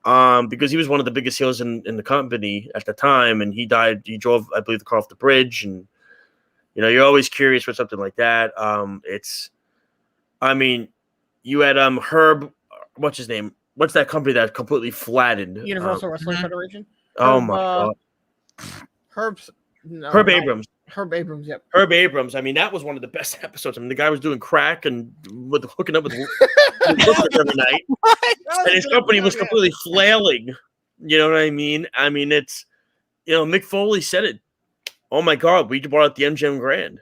because he was one of the biggest heels in the company at the time, and he died. He drove, I believe, the car off the bridge, and you know, you're always curious for something like that. I mean, you had Herb, what's his name? What's that company that completely flattened? Universal Wrestling Federation. Oh my God, Herb Abrams. Herb Abrams, yep. Herb Abrams. I mean, that was one of the best episodes. I mean, the guy was doing crack and hooking up with hookers every night, and his company was completely flailing. You know what I mean? I mean, it's Mick Foley said it. Oh my God, we brought out the MGM Grand.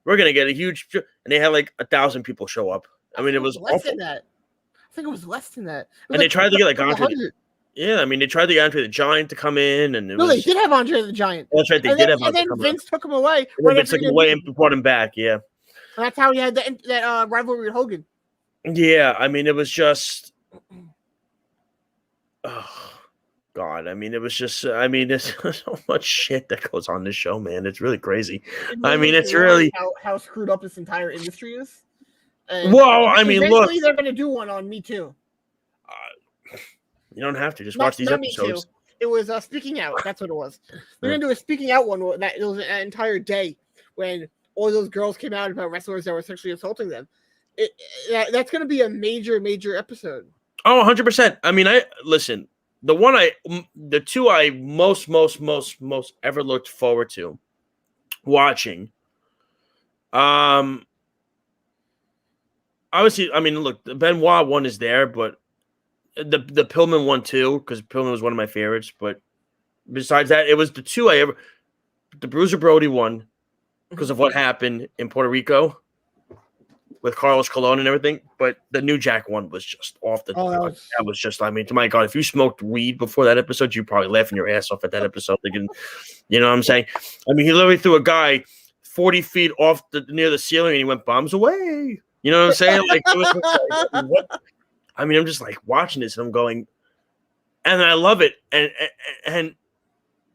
We're gonna get a huge, and they had like 1,000 people show up. I mean, it was less awful. than that. I think it was less than that. And they tried to get like Andre. Yeah, I mean, they tried to get Andre the Giant to come in, and they did have Andre the Giant. That's right, they did have. And then Vince took him away. Vince took him away and brought him back. Yeah, and that's how he had that rivalry with Hogan. Yeah, I mean, it was just, oh God, I mean, it was just, I mean, there's so much shit that goes on this show, man. It's really crazy. I mean, it's really how screwed up this entire industry is. And well, I mean, look, they're going to do one on Me Too. You don't have to just watch these episodes. It was Speaking Out. That's what it was. We're going to do a Speaking Out one. It was an entire day when all those girls came out about wrestlers that were sexually assaulting them. That's going to be a major, major episode. Oh, 100%. I mean, listen. The two I most ever looked forward to watching. Obviously, I mean, look, the Benoit one is there, but the Pillman one too, because Pillman was one of my favorites. But besides that, it was the two the Bruiser Brody one, because of what happened in Puerto Rico with Carlos Colon and everything. But the New Jack one was just off the. That was just. I mean, my God, if you smoked weed before that episode, you'd probably laughing your ass off at that episode. Thinking, you know what I'm saying? I mean, he literally threw a guy 40 feet off near the ceiling, and he went bombs away. You know what I'm saying? Like, it was like, what? I mean, I'm just like watching this, and I'm going, and I love it. And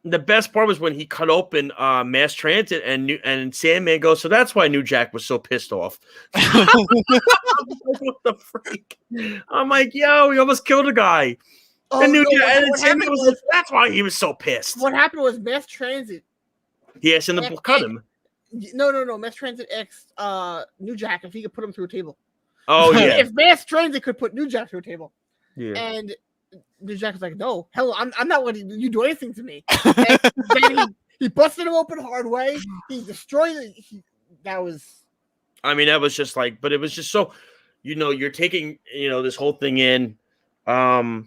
the best part was when he cut open Mass Transit, and Sandman goes, so that's why New Jack was so pissed off. What the freak? I'm like, yo, he almost killed a guy. Oh, and Sandman was like, that's why he was so pissed. What happened was Mass Transit. Yes, and the cut him. No. Mass Transit X New Jack, if he could put him through a table. Oh, yeah. If Mass Transit could put New Jack through a table. Yeah. And New Jack was like, no, hell, I'm not letting you do anything to me. And then he busted him open hard way. He destroyed it. That was. I mean, that was just like, but it was just so, you're taking, this whole thing in. The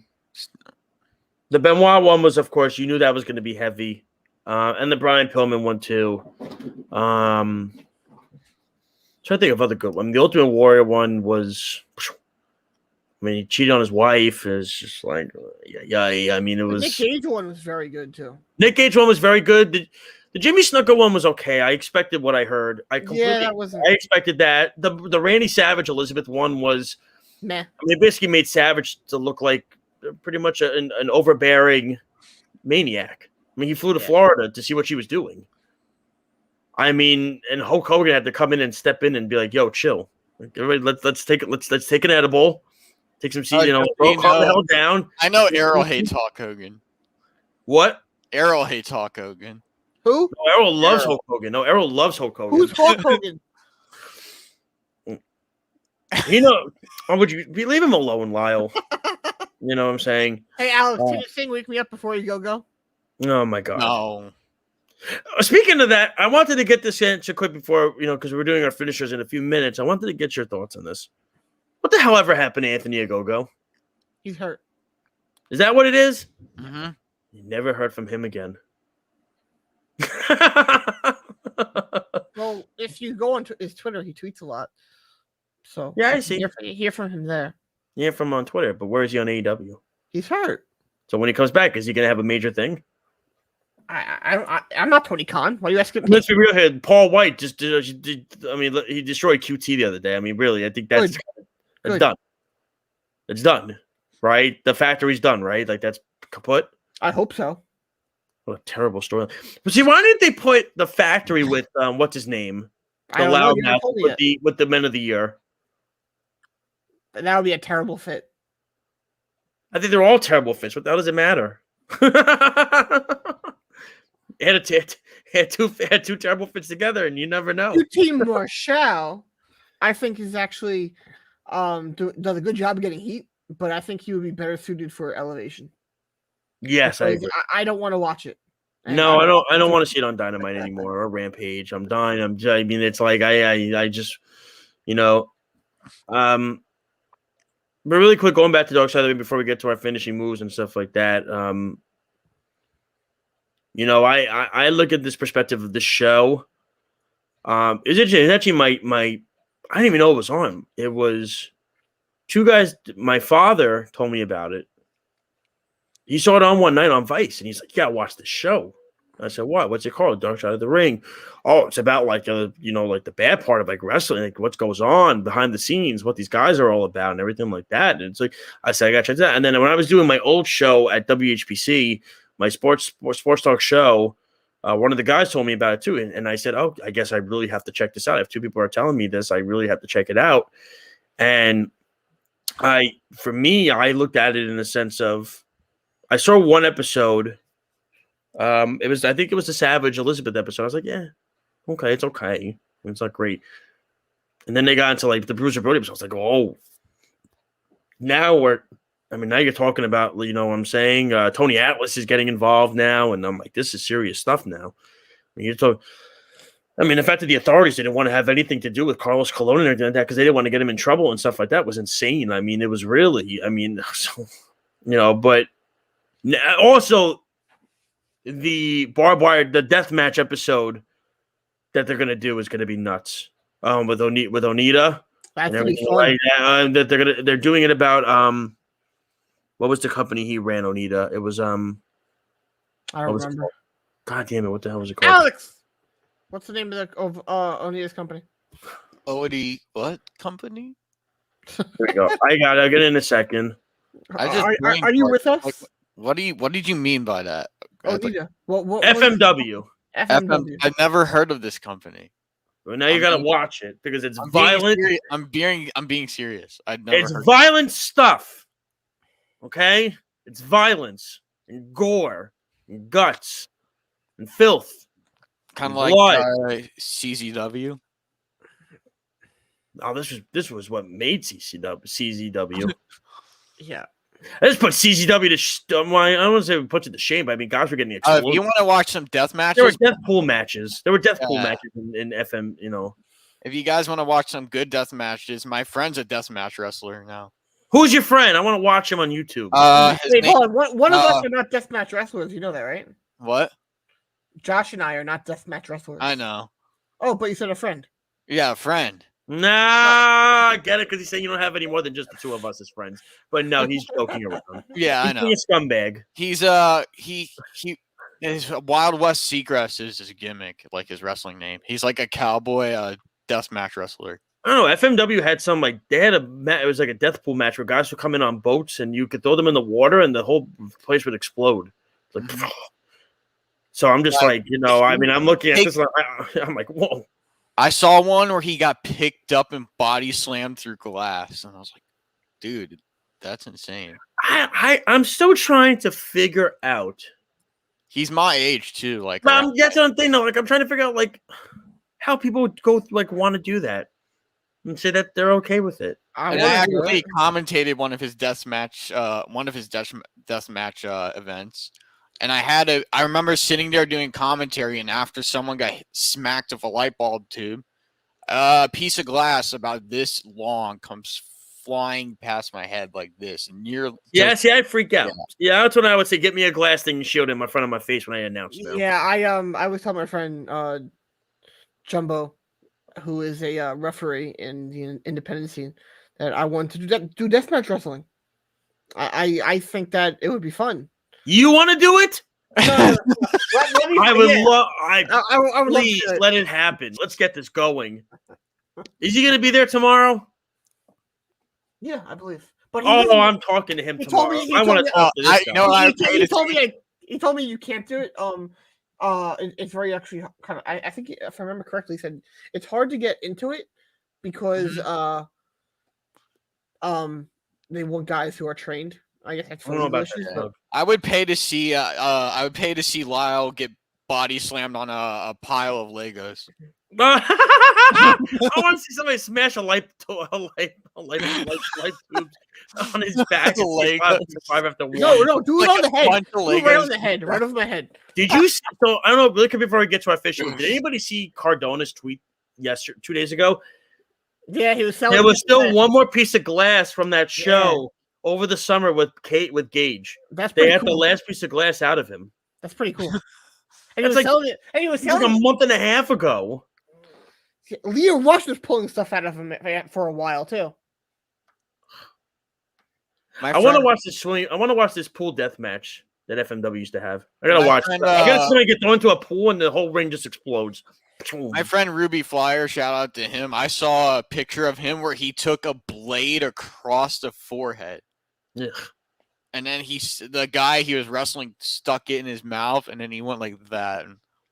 Benoit one was, of course, you knew that was going to be heavy. And the Brian Pillman one too. Trying to think of other good one. The Ultimate Warrior one was. I mean, he cheated on his wife. Is just like, yeah. I mean, it was. Nick Gage one was very good too. Nick Gage one was very good. The Jimmy Snuka one was okay. I expected what I heard. I expected that. The Randy Savage Elizabeth one was. Meh. I mean, they basically made Savage to look like pretty much an overbearing maniac. I mean, he flew to Florida to see what she was doing. I mean, and Hulk Hogan had to come in and step in and be like, "Yo, chill. Like, everybody, let's take it. Let's take an edible, take some seed. Calm the hell down." I know Errol hates Hulk Hogan. What? Errol hates Hulk Hogan. Who? No, Errol loves Hulk Hogan. No, Errol loves Hulk Hogan. Who's Hulk Hogan? Would you leave him alone, Lyle? You know what I'm saying? Hey, Alex, can you sing "Wake Me Up" before you go? Oh my God! No. Speaking of that, I wanted to get this in quick before, because we're doing our finishers in a few minutes. I wanted to get your thoughts on this. What the hell ever happened to Anthony Ogogo? He's hurt. Is that what it is? Mm-hmm. You never heard from him again. Well, if you go on his Twitter, he tweets a lot. So yeah, I see. You hear from him there. You hear from him on Twitter, but where is he on AEW? He's hurt. So when he comes back, is he going to have a major thing? I'm not Tony Khan. Why are you asking me? Let's be real here. Paul White just did. I mean, he destroyed QT the other day. I mean, really, I think that's done. It's done, right? The factory's done, right? Like that's kaput. I hope so. What a terrible story. But see, why didn't they put the factory with what's his name, the loudmouth with the Men of the Year? That would be a terrible fit. I think they're all terrible fits. What the hell does it matter? Had two terrible fits together, and you never know. Team Marshall, I think, is actually does a good job of getting heat, but I think he would be better suited for Elevation. Yes, I agree. I don't want to watch it. No, I don't want to see it on Dynamite anymore or Rampage. I'm done. I mean, it's like I just, you know, but really quick, going back to Dark Side of the Ring before we get to our finishing moves and stuff like that. You know, I look at this perspective of the show. It's actually my I didn't even know it was on. It was two guys. My father told me about it. He saw it on one night on Vice, and he's like, "You gotta watch the show." I said, "What? What's it called? Dark Side of the Ring." Oh, it's about like like the bad part of like wrestling, like what goes on behind the scenes, what these guys are all about, and everything like that. And it's like I said, I got to check that. And then when I was doing my old show at WHPC, my sports talk show, one of the guys told me about it too, and I said, "Oh, I guess I really have to check this out. If two people are telling me this, I really have to check it out." And I looked at it in the sense of I saw one episode. I think it was the Savage Elizabeth episode. I was like, yeah, okay, it's okay. It's not great. And then they got into like the Bruiser Brody episode. I was like, oh, now you're talking about, you know what I'm saying? Tony Atlas is getting involved now. And I'm like, this is serious stuff now. The fact that the authorities didn't want to have anything to do with Carlos Colon and anything like that because they didn't want to get him in trouble and stuff like that was insane. I mean, it was really, but also, the barbed wire, the death match episode that they're gonna do is gonna be nuts. With Onita, that's gonna be fun. That they're doing it about what was the company he ran? Onita. It was I don't remember. God damn it! What the hell was it called? Alex. What's the name of Onita's company? OD what company? There we go. I'll get in a second. Are you with us? Like, what did you mean by that? Onita. What FMW. FMW. I've never heard of this company. Well, now you gotta watch it because it's violent. I'm being serious. It's violent stuff. Okay? It's violence and gore and guts and filth. Kind of like CZW. Oh, this was what made CZW. Yeah. I just put CZW to I don't want to say we put it to shame, but I mean, guys were getting exploded. If you want to watch some death matches? There were death pool matches. In FM, If you guys want to watch some good death matches, my friend's a death match wrestler now. Who's your friend? I want to watch him on YouTube. Wait, hold on. One of us are not death match wrestlers. You know that, right? What? Josh and I are not death match wrestlers. I know. Oh, but you said a friend. Yeah, a friend. Nah, I get it because he's saying you don't have any more than just the two of us as friends. But no, he's joking around. Yeah, I know. He's a scumbag. He's his Wild West Seagrass is his gimmick, like his wrestling name. He's like a cowboy deathmatch wrestler. I don't know. FMW had some it was like a death pool match where guys would come in on boats and you could throw them in the water and the whole place would explode. It's like, so I'm just I'm looking at this. I'm like, whoa. I saw one where he got picked up and body slammed through glass, and I was like, dude, that's insane. I'm still trying to figure out. He's my age too. Like, that's what I'm thinking. Like, I'm trying to figure out how people go want to do that and say that they're okay with it. And I actually commentated one of his death match events. And I remember sitting there doing commentary, and after someone got smacked with a light bulb tube, a piece of glass about this long comes flying past my head like this. And I freak out. Yeah, that's when I would say, get me a glass thing and shield in front of my face when I announce it. Yeah, I was telling my friend Jumbo, who is a referee in the independent scene, that I want to do deathmatch wrestling. I think that it would be fun. You want to do it? No. I would love. I would please love to. Let it happen. Let's get this going. Is he going to be there tomorrow? Yeah, I believe. But I'm talking to him tomorrow. I want to talk to this guy. He told me you can't do it. It's very actually kind of. I think if I remember correctly, he said it's hard to get into it because they want guys who are trained. I guess that's I would pay to see Lyle get body slammed on a pile of Legos. I want to see somebody smash a light light tubes on his back. The And Legos. survive after one. No, do it Like on the a head. bunch of Do it right Legos. on the head, right over my head. Did you see, so I don't know, look before we get to our fishing. Did anybody see Cardona's tweet 2 days ago? Yeah, he was selling. There was his still glass. one more piece of glass from that show over the summer with Gage. That's They pretty had the cool. last piece of glass out of him. That's pretty cool. And he That's was like- selling it. And he was It was like selling a month and a half ago. it. Leo Rush was pulling stuff out of him for a while too. My I want to friend- watch this swing. I want to watch this pool death match that FMW used to have. I gotta My watch. friend, I got somebody get thrown into a pool and the whole ring just explodes. My friend Ruby Flyer, shout out to him. I saw a picture of him where he took a blade across the forehead. Ugh. And then the guy he was wrestling stuck it in his mouth, and then he went like that.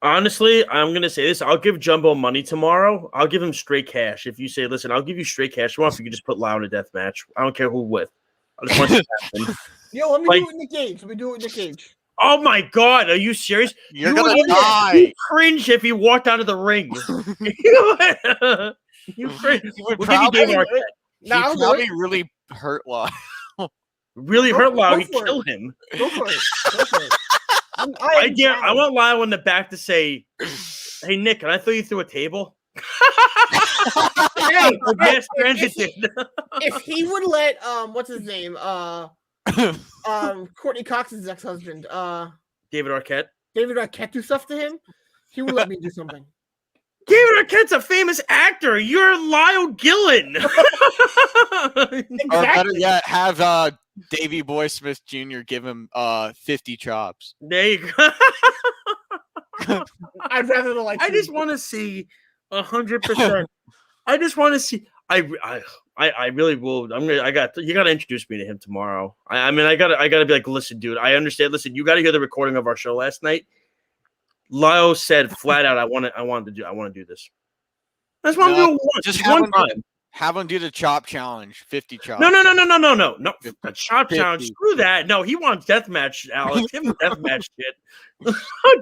Honestly, I'm gonna say this. I'll give Jumbo money tomorrow. I'll give him straight cash. If you say, listen, I'll give you straight cash tomorrow if you can just put Lau in a death match. I don't care who with. I just want it to happen. Yo, let me Like- do it in the cage. Let me do it in the cage. Oh my god, are you serious? You're You gonna would- die. You cringe if he walked out of the ring. You cringe. He would We'll give you probably, Dave Arquette. he'd No, I'll do probably it. really hurt Lyle. Really Go- hurt Lau. go He'd for it. kill him. Go for it. Go for it. I dare. I want Lyle in the back to say, "Hey Nick, can I throw you through a table?" Hey, Like Mass Transit did. if he would let what's his name Courtney Cox's ex-husband David Arquette. David Arquette do stuff to him, he would let me do something. David Arquette's a famous actor. You're Lyle Gillen. Or better Exactly. yet, have Davey Boy Smith Jr. give him 50 chops. There you go. I'd rather the like. I just want to see 100%. I just want to see. I really will. You gotta introduce me to him tomorrow. I mean, I gotta be like, listen, dude. I understand. Listen, you gotta hear the recording of our show last night. Lyle said flat out, I want to do this. That's what I'm No, doing. just Just one have him time. Have him do the chop challenge, 50 chops. No. A chop 50. challenge. Screw that. No, he wants deathmatch, Alex. Give him deathmatch shit.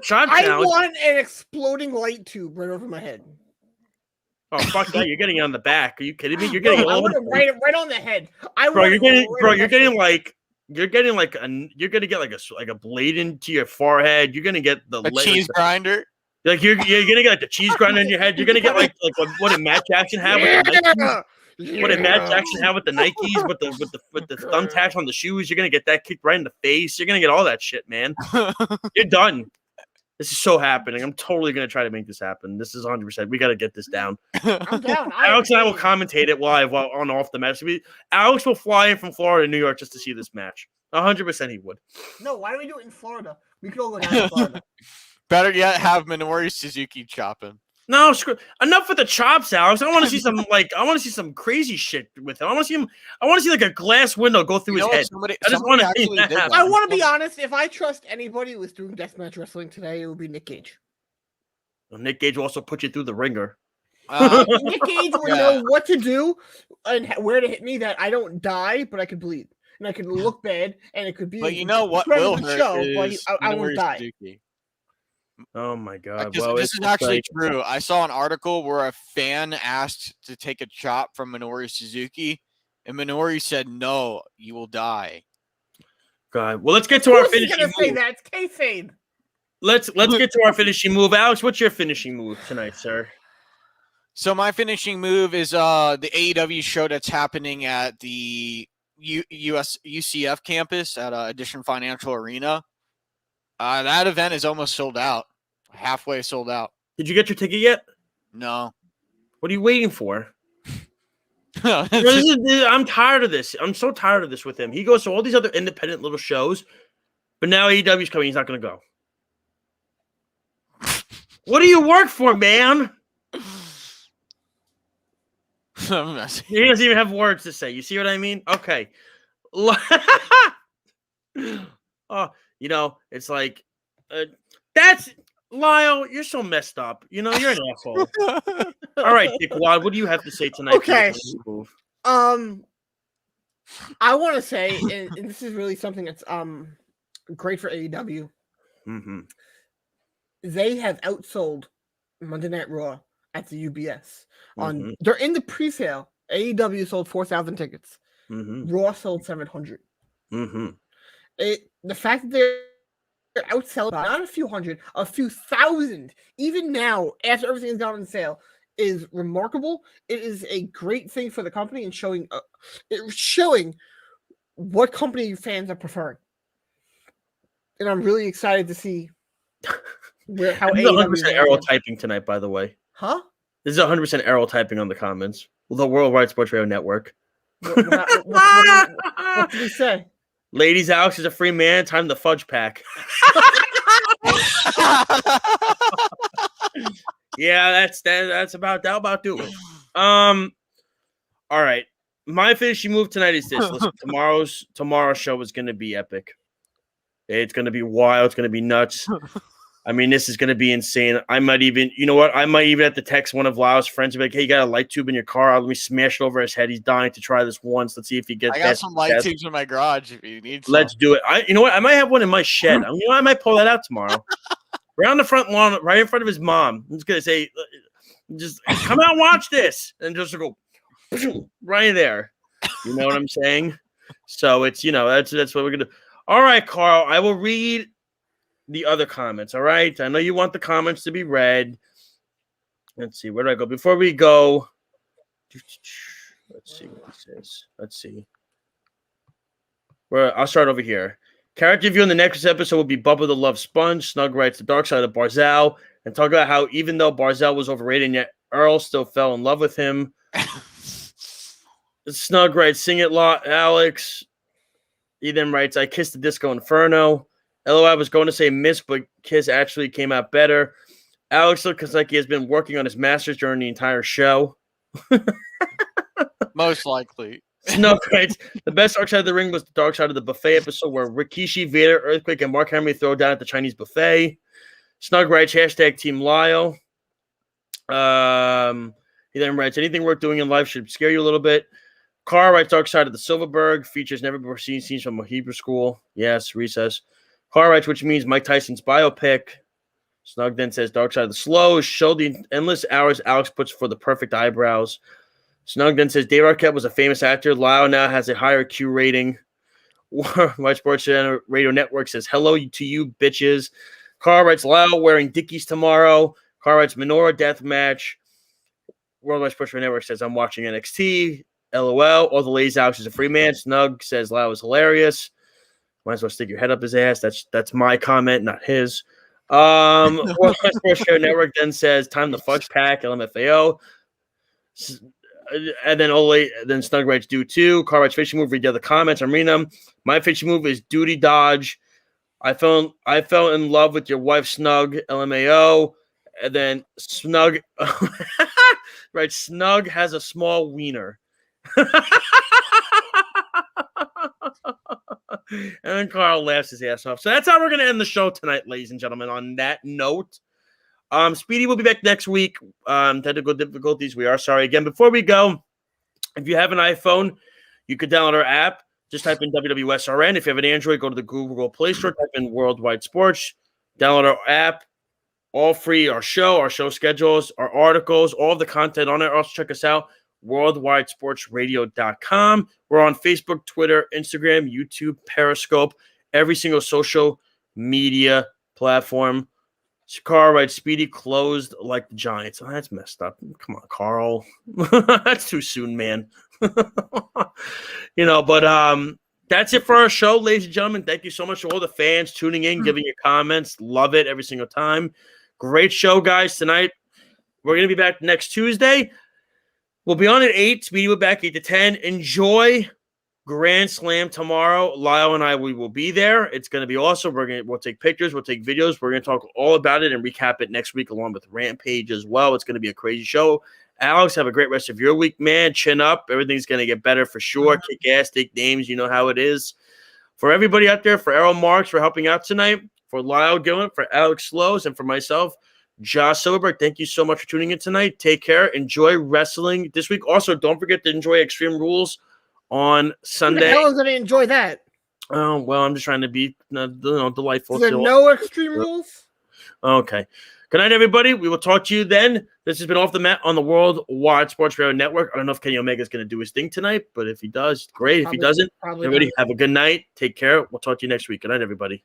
Chop I challenge. want an exploding light tube right over my head. Oh fuck that! You're getting it on the back. Are you kidding me? You're getting No, I all want over it right on the head. bro. You're getting right bro. on You're my getting head. like you're gonna get like a blade into your forehead. You're gonna get the A cheese grinder. like you're gonna get like the cheese grinder in your head. You're gonna get like what did Matt Jackson have with the Nikes? What did Matt Jackson have with the Nikes with the thumbtacks on the shoes? You're gonna get that kicked right in the face. You're gonna get all that shit, man. You're done. This is so happening. I'm totally gonna try to make this happen. This is 100%. We gotta get this down. I'm down. Alex and I will commentate it live while on off the match. Alex will fly in from Florida to New York just to see this match. 100% he would. No, why don't we do it in Florida? We could all go down to Florida. Better yet, have Minoru Suzuki chopping. No, screw enough with the chops, Alex. I want to see some crazy shit with him. I want to see like a glass window go through his head. Somebody, I just somebody wanna see actually that did happen. I want to be honest. If I trust anybody who was doing deathmatch wrestling today, it would be Nick Gage. Well, Nick Gage will also put you through the ringer. Nick Gage would Yeah. know what to do and where to hit me that I don't die, but I could bleed and I could look bad, and it could be. But you know what part of will the hurt show, is but I won't Minoru die. Suzuki. Oh my god! This, Well, this it's is just actually like- true. I saw an article where a fan asked to take a chop from Minoru Suzuki, and Minoru said, "No, you will die." God. Well, let's get Of to our course he's finishing gonna say move. that. It's kayfabe. Let's get to our finishing move. Alex, what's your finishing move tonight, sir? So my finishing move is the AEW show that's happening at the UCF campus at Edition Financial Arena. That event is almost sold out, halfway sold out. Did you get your ticket yet? No, What are you waiting for? It's Bro, just- I'm tired of this. I'm so tired of this with him. He goes to all these other independent little shows, but now AEW's coming. He's not going to go. What do you work for, man? I'm messing. He doesn't even have words to say. You see what I mean? Okay. Oh, it's like that's Lyle. You're so messed up. You're an asshole. All right, Dickwad, what do you have to say tonight? for your Okay. finishing move? I want to say, and this is really something that's great for AEW. Mm-hmm. They have outsold Monday Night Raw at the UBS. Mhm. They're in the pre-sale AEW sold 4,000 tickets. Raw sold 700. The fact that they're outselling not a few hundred, a few thousand, even now after everything's gone on sale, is remarkable. It is a great thing for the company and showing what company fans are preferring. And I'm really excited to see how this is 100% Errol typing tonight, by the way. Huh? This is 100% Errol typing on the comments. The Worldwide Sports Radio Network. What did he say? Ladies, Alex is a free man. Time the fudge pack. Yeah, that's about do it. All right. My finishing move tonight is this. Listen, tomorrow's show is going to be epic. It's going to be wild. It's going to be nuts. I mean, this is going to be insane. I might even have to text one of Lau's friends and be like, hey, you got a light tube in your car? Let me smash it over his head. He's dying to try this once. Let's see if he gets. I got some light tubes in my garage if you need some. Let's do it. You know what? I might have one in my shed. I might pull that out tomorrow. Right on the front lawn, right in front of his mom. I'm just going to say, just come out and watch this. And just go right there. You know what I'm saying? So it's, that's what we're going to do. All right, Carl, I will read the other comments. All right. I know you want the comments to be read. Let's see. Where do I go? Before we go, let's see what it says. Let's see. I'll start over here. Character review in the next episode will be Bubba the Love Sponge. Snug writes the Dark Side of Barzal and talk about how even though Barzal was overrated, yet Earl still fell in love with him. Snug writes, sing it, Alex. He then writes, I kissed the Disco Inferno. LOI was going to say miss, but Kiss actually came out better. Alex looks like he has been working on his master's during the entire show. Most likely. Snug writes, the best Dark Side of the Ring was the Dark Side of the Buffet episode where Rikishi, Vader, Earthquake, and Mark Henry throw down at the Chinese buffet. Snug writes, hashtag Team Lyle. He then writes, anything worth doing in life should scare you a little bit. Carr writes, Dark Side of the Silverberg features never before seen scenes from a Hebrew school. Yes, recess. Carr writes, which means Mike Tyson's biopic. Snug then says, Dark Side of the Slows show the endless hours Alex puts for the perfect eyebrows. Snug then says, Dave Arquette was a famous actor. Lyle now has a higher Q rating. White Sports Radio Network says, hello to you, bitches. Carr writes, Lyle wearing Dickies tomorrow. Carr writes, Menorah death match. Worldwide Sports Radio Network says, I'm watching NXT. LOL. All the ladies, Alex is a free man. Snug says, Lyle is hilarious. Might as well stick your head up his ass. That's my comment, not his. Worldwide Sports Radio Network then says, time the fudge pack, LMFAO. And then Snug writes, do too. Car writes, fishing move, read the other comments. I'm reading them. My fishing move is duty dodge. I fell in love with your wife, Snug, LMAO. And then Snug, right? Snug has a small wiener. And then Carl laughs his ass off. So that's how we're going to end the show tonight, ladies and gentlemen. On that note, Speedy will be back next week. Technical difficulties. We are sorry again. Before we go, if you have an iPhone, you could download our app. Just type in WWSRN. If you have an Android, go to the Google Play Store, type in Worldwide Sports, download our app. All free. Our show schedules, our articles, all of the content on it. Also check us out, worldwidesportsradio.com. We're on Facebook, Twitter, Instagram, YouTube, Periscope, every single social media platform. Carl writes, Speedy closed like the Giants. Oh, that's messed up. Come on, Carl. That's too soon, man. But that's it for our show, ladies and gentlemen. Thank you so much to all the fans tuning in, giving your comments. Love it every single time. Great show, guys, tonight. We're going to be back next Tuesday. We'll be on at 8. Speedy will be back 8 to 10. Enjoy Grand Slam tomorrow. Lyle and I, we will be there. It's going to be awesome. We'll take pictures. We'll take videos. We're going to talk all about it and recap it next week along with Rampage as well. It's going to be a crazy show. Alex, have a great rest of your week, man. Chin up. Everything's going to get better for sure. Kick ass, take names. You know how it is. For everybody out there, for Errol Marks for helping out tonight, for Lyle Gillen, for Alex Slows, and for myself, Josh Silverberg, thank you so much for tuning in tonight. Take care. Enjoy wrestling this week. Also, don't forget to enjoy Extreme Rules on Sunday. How is going to enjoy that? Oh, well, I'm just trying to be delightful. Is there no Extreme Rules? Okay. Good night, everybody. We will talk to you then. This has been Off the Mat on the Worldwide Sports Radio Network. I don't know if Kenny Omega is going to do his thing tonight, but if he does, great. If he doesn't, everybody have a good night. Take care. We'll talk to you next week. Good night, everybody.